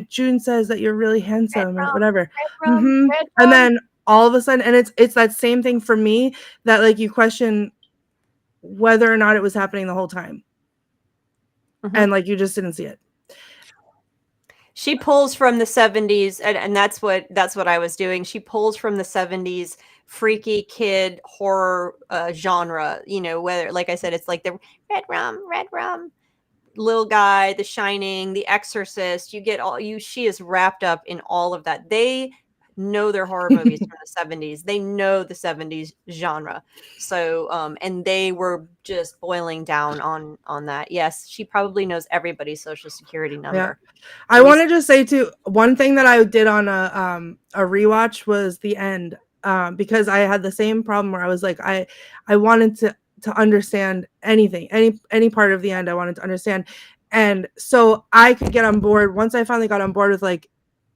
June says that you're really handsome or whatever. And then all of a sudden, and it's that same thing for me, that like you question whether or not it was happening the whole time. And like you just didn't see it. She pulls from the 70s, and that's what I was doing. She pulls from the 70s freaky kid horror genre, whether, like I said, it's like the red rum, little guy, The Shining, The Exorcist. She is wrapped up in all of that. They know their horror movies from the 70s. They know the 70s genre. So and they were just boiling down on that. Yes, she probably knows everybody's social security number. I want to just say too, one thing that I did on a rewatch was the end, because I had the same problem where I was like, I wanted to understand anything, any part of the end I wanted to understand. And so I could get on board once I finally got on board with like,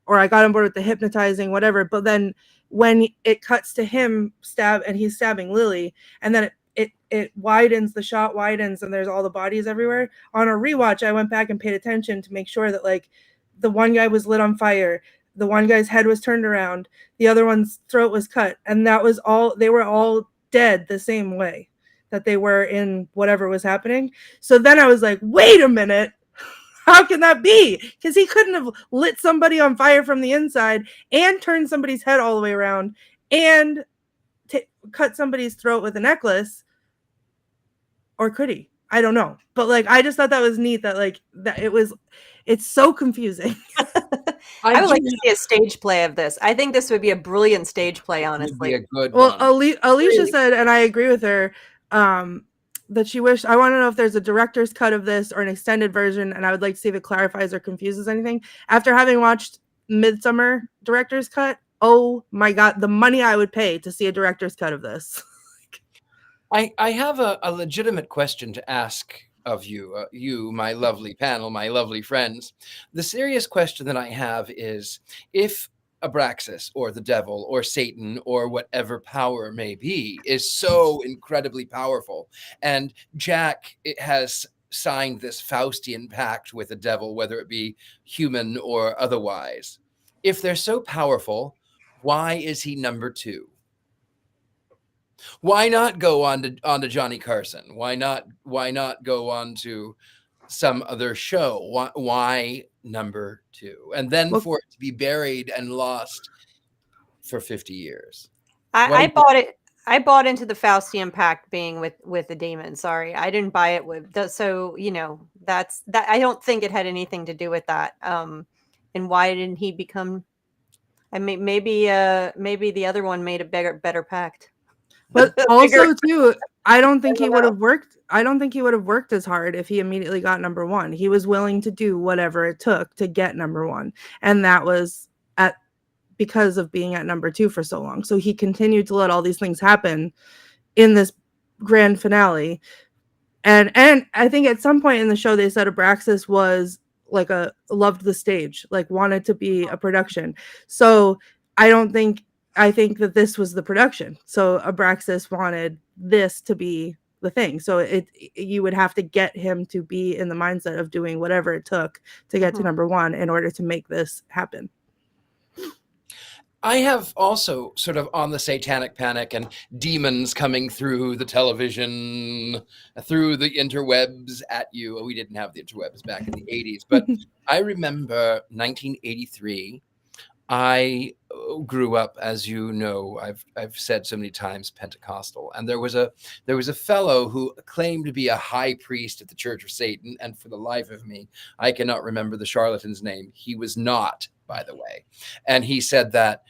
or I got on board with the hypnotizing, whatever. But then when it cuts to him and he's stabbing Lily, and then it widens, the shot widens, and there's all the bodies everywhere. On a rewatch, I went back and paid attention to make sure that like the one guy was lit on fire, the one guy's head was turned around, the other one's throat was cut, and that was all, they were all dead the same way that they were in whatever was happening. So then I was like, wait a minute, how can that be? Because he couldn't have lit somebody on fire from the inside and turned somebody's head all the way around and cut somebody's throat with a necklace. Or could he? I don't know. But like, I just thought that was neat that like that it's so confusing. I would like to see a stage play of this. I think this would be a brilliant stage play, honestly. Would be a good well, one. Alicia said, and I agree with her, that she wished, I want to know if there's a director's cut of this or an extended version, and I would like to see if it clarifies or confuses anything. After having watched Midsommar director's cut, oh my God, the money I would pay to see a director's cut of this. I have a legitimate question to ask of you, you, my lovely panel, my lovely friends. The serious question that I have is, if Abraxas or the devil or Satan or whatever power may be is so incredibly powerful, and Jack has signed this Faustian pact with the devil, whether it be human or otherwise, if they're so powerful, why is he number 2? Why not go on to Johnny Carson? Why not go on to some other show? Why number 2? And then for it to be buried and lost for 50 years. I bought it. I bought into the Faustian pact being with the demon. Sorry, I didn't buy it with the, so you know that's that. I don't think it had anything to do with that. And why didn't he become? I mean, maybe the other one made a better pact. But also too, I don't think he would have worked. I don't think he would have worked as hard if he immediately got number 1. He was willing to do whatever it took to get number 1, and that was because of being at number 2 for so long. So he continued to let all these things happen in this grand finale. And I think at some point in the show they said Abraxas was like loved the stage, like wanted to be a production. So I think that this was the production. So Abraxas wanted this to be the thing. So you would have to get him to be in the mindset of doing whatever it took to get to number 1 in order to make this happen. I have also sort of on the satanic panic and demons coming through the television, through the interwebs at you. We didn't have the interwebs back in the 80s, but I remember 1983. I grew up, as you know, I've said so many times, Pentecostal, and there was a fellow who claimed to be a high priest at the Church of Satan, and for the life of me, I cannot remember the charlatan's name. He was not, by the way, and he said that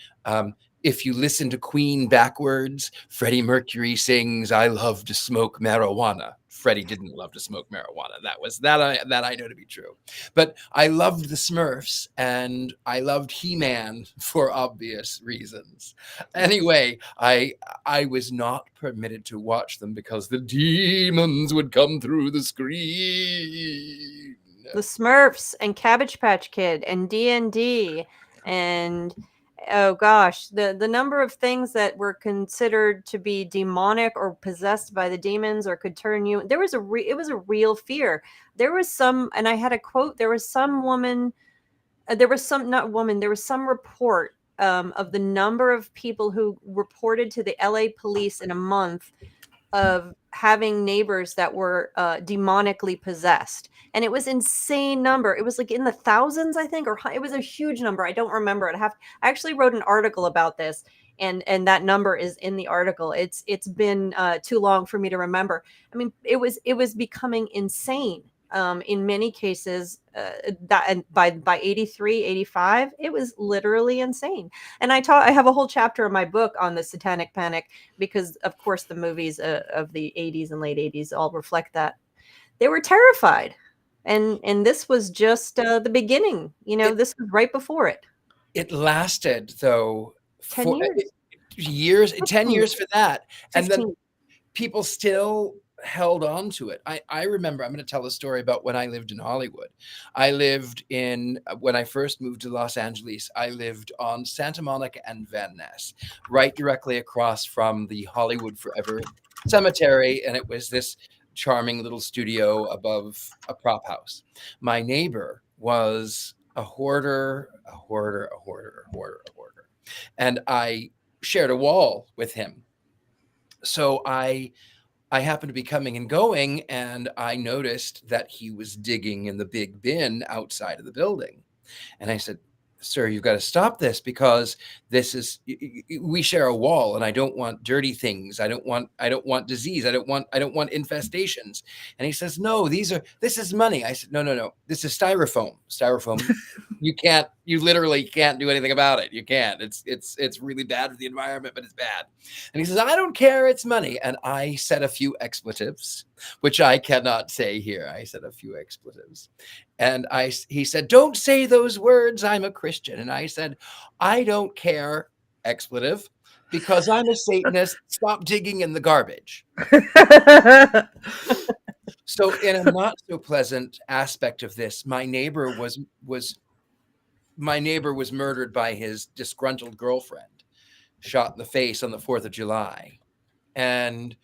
if you listen to Queen backwards, Freddie Mercury sings, "I love to smoke marijuana." Freddie didn't love to smoke marijuana. That I know to be true. But I loved the Smurfs and I loved He-Man for obvious reasons. Anyway, I was not permitted to watch them because the demons would come through the screen. The Smurfs and Cabbage Patch Kid and D&D and oh gosh, the number of things that were considered to be demonic or possessed by the demons or could turn you. There was it was a real fear. There was some, and I had a quote. There was some woman. There was some report of the number of people who reported to the LA police in a month of having neighbors that were demonically possessed. And it was insane number. It was like in the thousands, I think, or it was a huge number. I don't remember it. I actually wrote an article about this, and that number is in the article. It's been too long for me to remember. I mean, it was becoming insane. In many cases, that by 83, 85, it was literally insane. And I have a whole chapter in my book on the Satanic Panic because, of course, the movies of the 80s and late 80s all reflect that. They were terrified, and this was just the beginning. This was right before it. It lasted though 10 for years. 10 years for that, and then 15. people still held on to it. I remember, I'm going to tell a story about when I lived in Hollywood. When I first moved to Los Angeles, I lived on Santa Monica and Van Ness, right directly across from the Hollywood Forever Cemetery. And it was this charming little studio above a prop house. My neighbor was a hoarder. And I shared a wall with him. So I happened to be coming and going, and I noticed that he was digging in the big bin outside of the building. And I said, "Sir, you've got to stop this, because we share a wall, and I don't want dirty things. I don't want disease. I don't want infestations." And he says, "No, this is money." I said, No. This is styrofoam. Styrofoam. You literally can't do anything about it. You can't. It's really bad for the environment, but it's bad. And he says, "I don't care. It's money." And I said a few expletives, which I cannot say here. I said a few expletives. And he said, "Don't say those words. I'm a Christian." And I said, "I don't care," expletive, "because I'm a Satanist. Stop digging in the garbage." So in a not so pleasant aspect of this, my neighbor was murdered by his disgruntled girlfriend, shot in the face on the 4th of July. And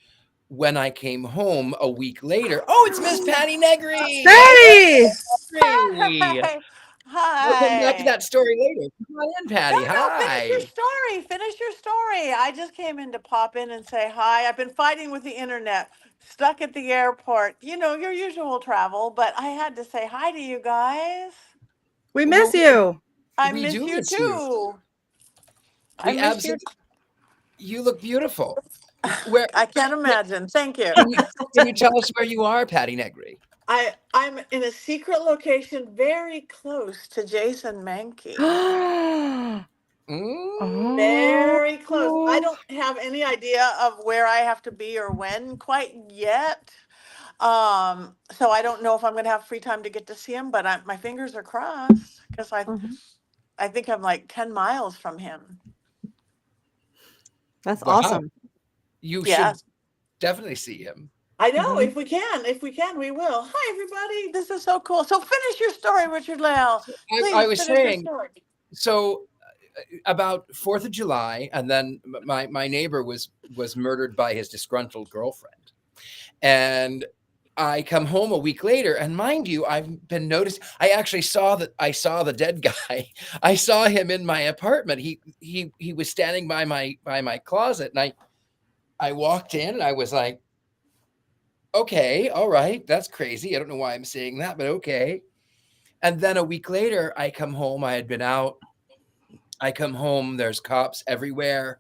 when I came home a week later, oh, it's Miss Patty Negri. Hey! Hi. We'll come back to Hi. that story later. Come on in, Patty. No, finish your Hi. story. Finish your story. I just came in to pop in and say hi. I've been fighting with the internet, stuck at the airport. Your usual travel, but I had to say hi to you guys. We miss you. I We miss do you miss you. too. I We miss you. absolutely. You look beautiful. Where I can't imagine. Thank you. can you tell us where you are, Patty Negri? I'm in a secret location very close to Jason Mankey. Mm, Very close. I don't have any idea of where I have to be or when quite yet. So I don't know if I'm going to have free time to get to see him, but my fingers are crossed because Mhm. I think I'm like 10 miles from him. That's Wow. awesome. You Yes. should definitely see him. I know. Mhm. If we can, we will. Hi, everybody. This is so cool. So finish your story, Richard Lale. Please I was finish your saying, story. so about 4th of July, and then my neighbor was murdered by his disgruntled girlfriend. And I come home a week later, and mind you, I've been noticed. I actually saw the dead guy. I saw him in my apartment. He was standing by my closet, and I walked in, and I was like, "Okay, all right, that's crazy. I don't know why I'm saying that, but okay." And then a week later, I come home. I had been out. I come home. There's cops everywhere,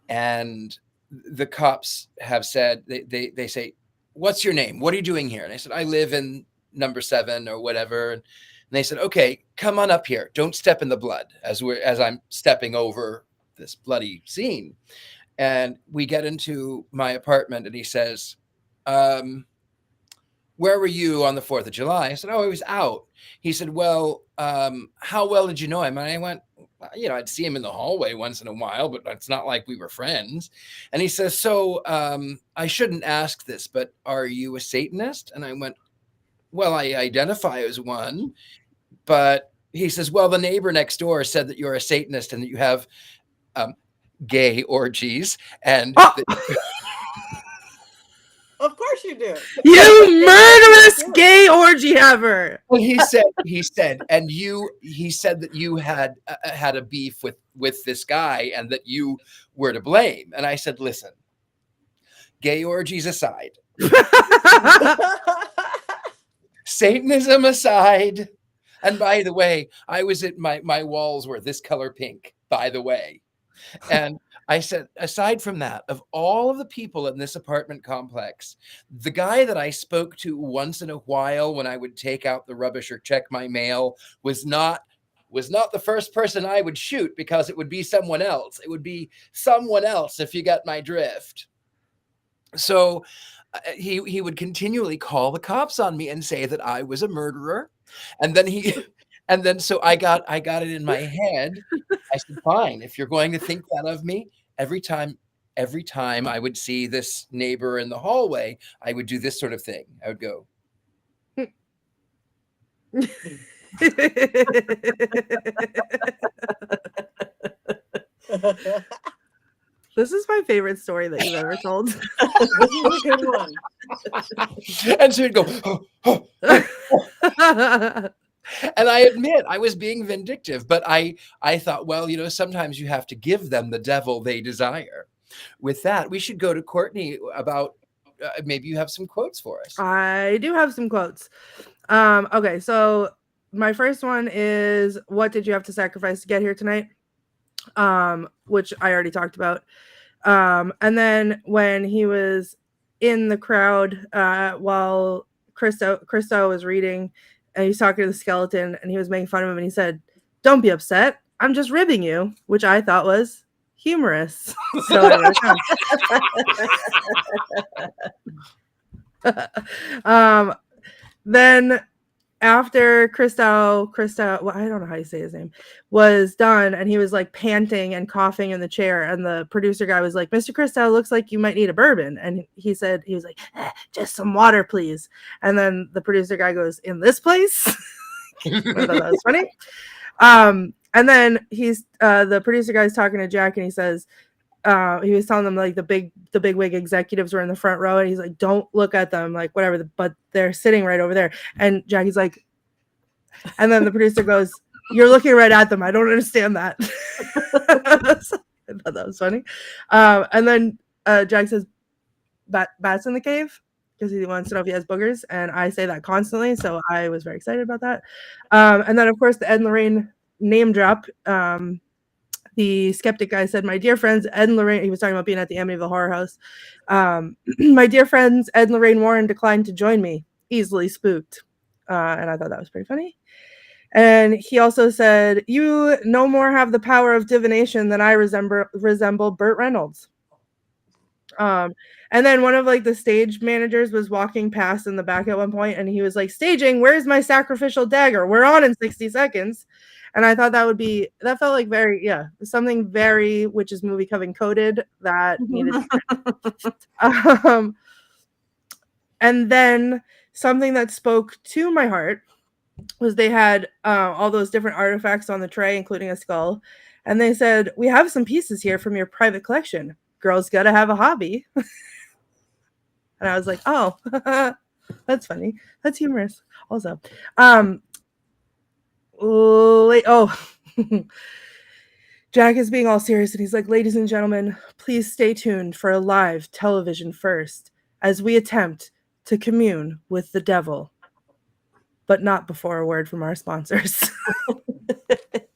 and the cops have said they say, "What's your name? What are you doing here?" And I said, "I live in number 7 or whatever." And they said, "Okay, come on up here. Don't step in the blood," as I'm stepping over this bloody scene. And we get into my apartment, and he says, "Where were you on the 4th of July?" I said, "Oh, I was out." He said, "Well, how well did you know him?" And I went, "I'd see him in the hallway once in a while, but it's not like we were friends." And he says, "So I shouldn't ask this, but are you a Satanist?" And I went, "Well, I identify as one." But he says, "Well, the neighbor next door said that you're a Satanist and that you have gay orgies." And Oh. Of course you do. You murderous gay orgy haver. Well, he said, and he said that you had a beef with this guy and that you were to blame. And I said, "Listen, gay orgies aside, Satanism aside, and by the way, I was at my walls were this color pink, by the way, and I said, aside from that, of all of the people in this apartment complex, the guy that I spoke to once in a while when I would take out the rubbish or check my mail was not the first person I would shoot, because it would be someone else. It would be someone else, if you get my drift. So he would continually call the cops on me and say that I was a murderer. And then so I got it in my head. I said, fine, if you're going to think that of me, every time I would see this neighbor in the hallway, I would do this sort of thing. I would go, This is my favorite story that you've ever told. This is a good one. and so he'd go, and I admit I was being vindictive, but I thought, well, sometimes you have to give them the devil they desire. With that, we should go to Courtney about maybe you have some quotes for us. I do have some quotes. Okay, so my first one is, what did you have to sacrifice to get here tonight? Which I already talked about. And then when he was in the crowd while Christo was reading, and he's talking to the skeleton, and he was making fun of him, and he said, "Don't be upset. I'm just ribbing you," which I thought was humorous. So I wrote it down. Then after Christo, well, I don't know how you say his name, was done, and he was like panting and coughing in the chair, and the producer guy was like, "Mr. Christo, looks like you might need a bourbon." And he was like, "Just some water, please." And then the producer guy goes, "In this place?" I thought that was funny. And then the producer guy's talking to Jack, and he says, he was telling them like the big wig executives were in the front row, and he's like, "Don't look at them, like whatever, but they're sitting right over there." And Jackie's like, and then the producer goes, "You're looking right at them. I don't understand that." I thought that was funny. And then Jack says, "Bats in the cave," because he wants to know if he has boogers, and I say that constantly, so I was very excited about that. And then of course the Ed and Lorraine name drop. The skeptic guy said, "My dear friends, Ed and Lorraine," he was talking about being at the Amityville Horror House. "My dear friends, Ed and Lorraine Warren declined to join me. Easily spooked." And I thought that was pretty funny. And he also said, "You no more have the power of divination than I resemble Burt Reynolds." And then one of like the stage managers was walking past in the back at one point, and he was like, "Staging, where's my sacrificial dagger? We're on in 60 seconds. And I thought that felt like something very Witches Movie Coven coded that needed and then something that spoke to my heart was they had all those different artifacts on the tray, including a skull. And they said, "We have some pieces here from your private collection. Girls gotta have a hobby." And I was like, "Oh, that's funny. That's humorous." Also, Jack is being all serious, and he's like, "Ladies and gentlemen, please stay tuned for a live television first as we attempt to commune with the devil, but not before a word from our sponsors."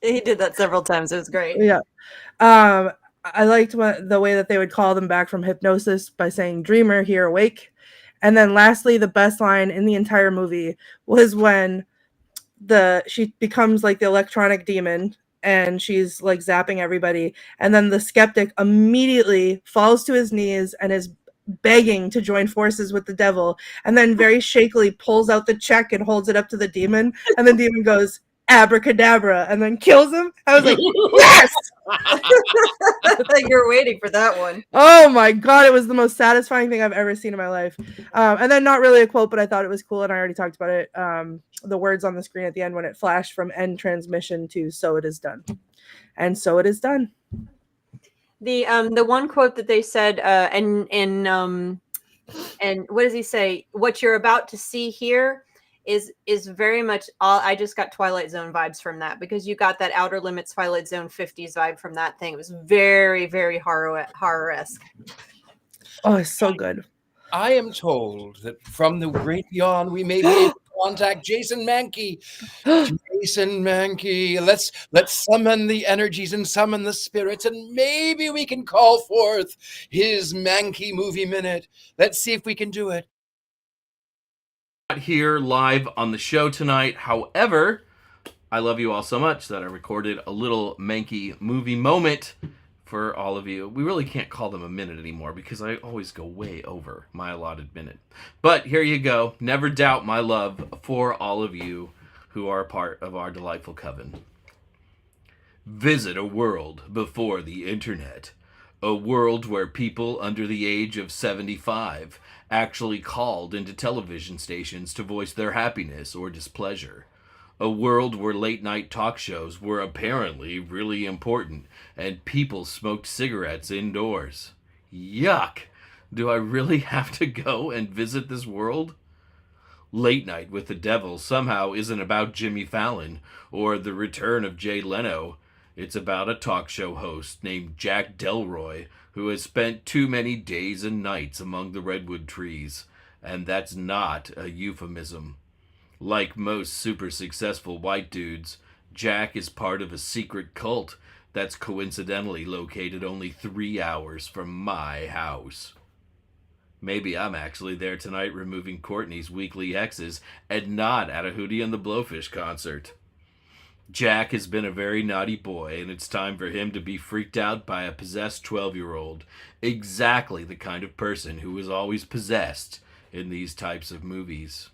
He did that several times. It was great. Yeah. I liked the way that they would call them back from hypnosis by saying, "Dreamer, here, awake." And then lastly, the best line in the entire movie was when she becomes like the electronic demon, and she's like zapping everybody, and then the skeptic immediately falls to his knees and is begging to join forces with the devil, and then very shakily pulls out the check and holds it up to the demon, and the demon goes, "Abracadabra," and then kills him. I was like, yes. You're waiting for that one. Oh my god, it was the most satisfying thing I've ever seen in my life. And then not really a quote, but I thought it was cool, and I already talked about it. The words on the screen at the end when it flashed from end transmission to "So it is done," and so it is done. The one quote that they said, and what does he say? "What you're about to see here is very much all." I just got Twilight Zone vibes from that, because you got that Outer Limits Twilight Zone 50s vibe from that thing. It was very, very horror-esque. Oh, it's so good. I am told that from the great beyond we may be able to contact Jason Mankey. Jason Mankey, let's summon the energies and summon the spirits, and maybe we can call forth his Mankey movie minute. Let's see if we can do it. Here live on the show tonight. However, I love you all so much that I recorded a little Mankey movie moment for all of you. We really can't call them a minute anymore because I always go way over my allotted minute. But here you go. Never doubt my love for all of you who are a part of our delightful coven. Visit a world before the internet. A world where people under the age of 75 actually called into television stations to voice their happiness or displeasure. A world where late-night talk shows were apparently really important and people smoked cigarettes indoors. Yuck! Do I really have to go and visit this world? Late Night with the Devil somehow isn't about Jimmy Fallon or the return of Jay Leno. It's about a talk show host named Jack Delroy who has spent too many days and nights among the redwood trees. And that's not a euphemism. Like most super successful white dudes, Jack is part of a secret cult that's coincidentally located only 3 hours from my house. Maybe I'm actually there tonight removing Courtney's weekly exes and not at a Hootie and the Blowfish concert. Jack has been a very naughty boy, and it's time for him to be freaked out by a possessed 12-year-old. Exactly the kind of person who is always possessed in these types of movies.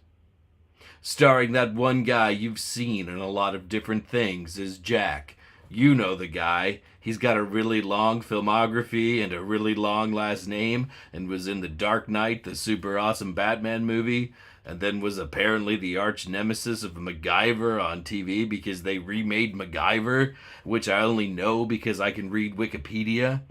Starring that one guy you've seen in a lot of different things is Jack. You know the guy. He's got a really long filmography and a really long last name, and was in The Dark Knight, the super awesome Batman movie, and then was apparently the arch nemesis of MacGyver on TV because they remade MacGyver, which I only know because I can read Wikipedia.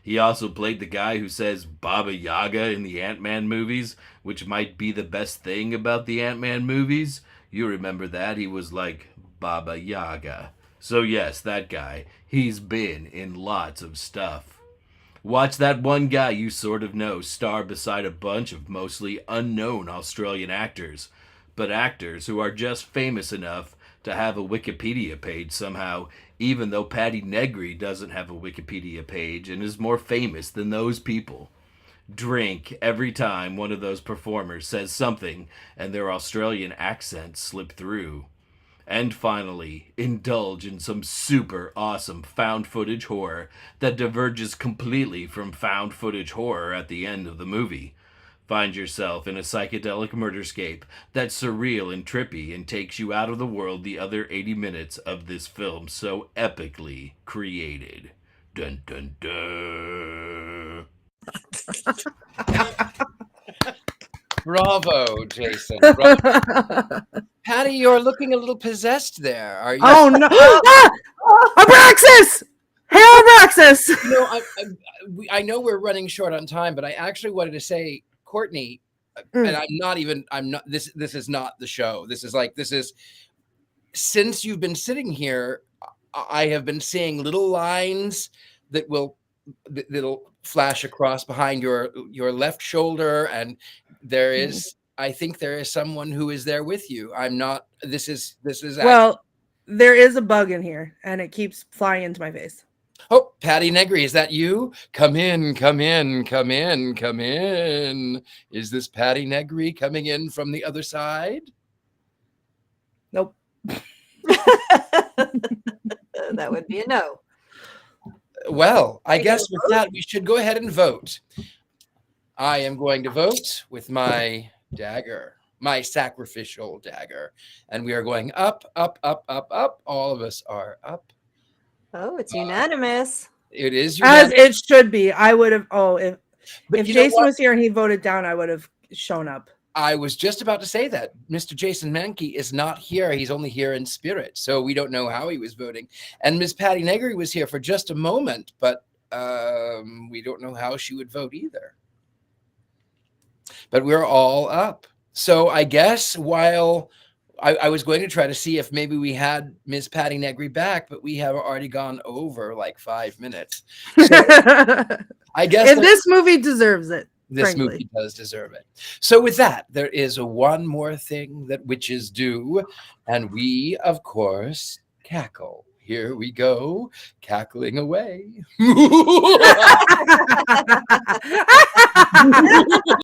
He also played the guy who says Baba Yaga in the Ant-Man movies, which might be the best thing about the Ant-Man movies. You remember that? He was like Baba Yaga. So yes, that guy. He's been in lots of stuff. Watch that one guy you sort of know star beside a bunch of mostly unknown Australian actors, but actors who are just famous enough to have a Wikipedia page somehow, even though Patti Negri doesn't have a Wikipedia page and is more famous than those people. Drink every time one of those performers says something and their Australian accents slip through. And finally, indulge in some super awesome found footage horror that diverges completely from found footage horror at the end of the movie. Find yourself in a psychedelic murderscape that's surreal and trippy and takes you out of the world the other 80 minutes of this film so epically created. Dun dun dun. Bravo, Jason. Bravo. Patty, you're looking a little possessed there. Are you? Oh no! Abraxas! Hail Abraxas! You know, I know we're running short on time, but I actually wanted to say, Courtney, and this is not the show. This is since you've been sitting here, I have been seeing little lines that'll flash across behind your left shoulder, and there is, I think there is someone who is there with you. I'm not. This is. Well, there is a bug in here, and it keeps flying into my face. Oh, Patti Negri, is that you? Come in, come in, come in, come in. Is this Patti Negri coming in from the other side? Nope. That would be a no. Well, I guess with that, we should go ahead and vote. I am going to vote with my dagger, my sacrificial dagger. And we are going up, up, up, up, up. All of us are up. Oh, it's unanimous. It is As unanimous. it should be. I would have. Oh, if But you know Jason what? was here and he voted down, I would have shown up. I was just about to say that Mr. Jason Mankey is not here. He's only here in spirit. So we don't know how he was voting. And Miss Patti Negri was here for just a moment, but we don't know how she would vote either. But we're all up. So I guess while I was going to try to see if maybe we had Miss Patti Negri back, but we have already gone over like 5 minutes. So I guess And this movie deserves it. This Frankly. movie does deserve it. So with that, there is one more thing that witches do, and we, of course, cackle. Here we go, cackling away.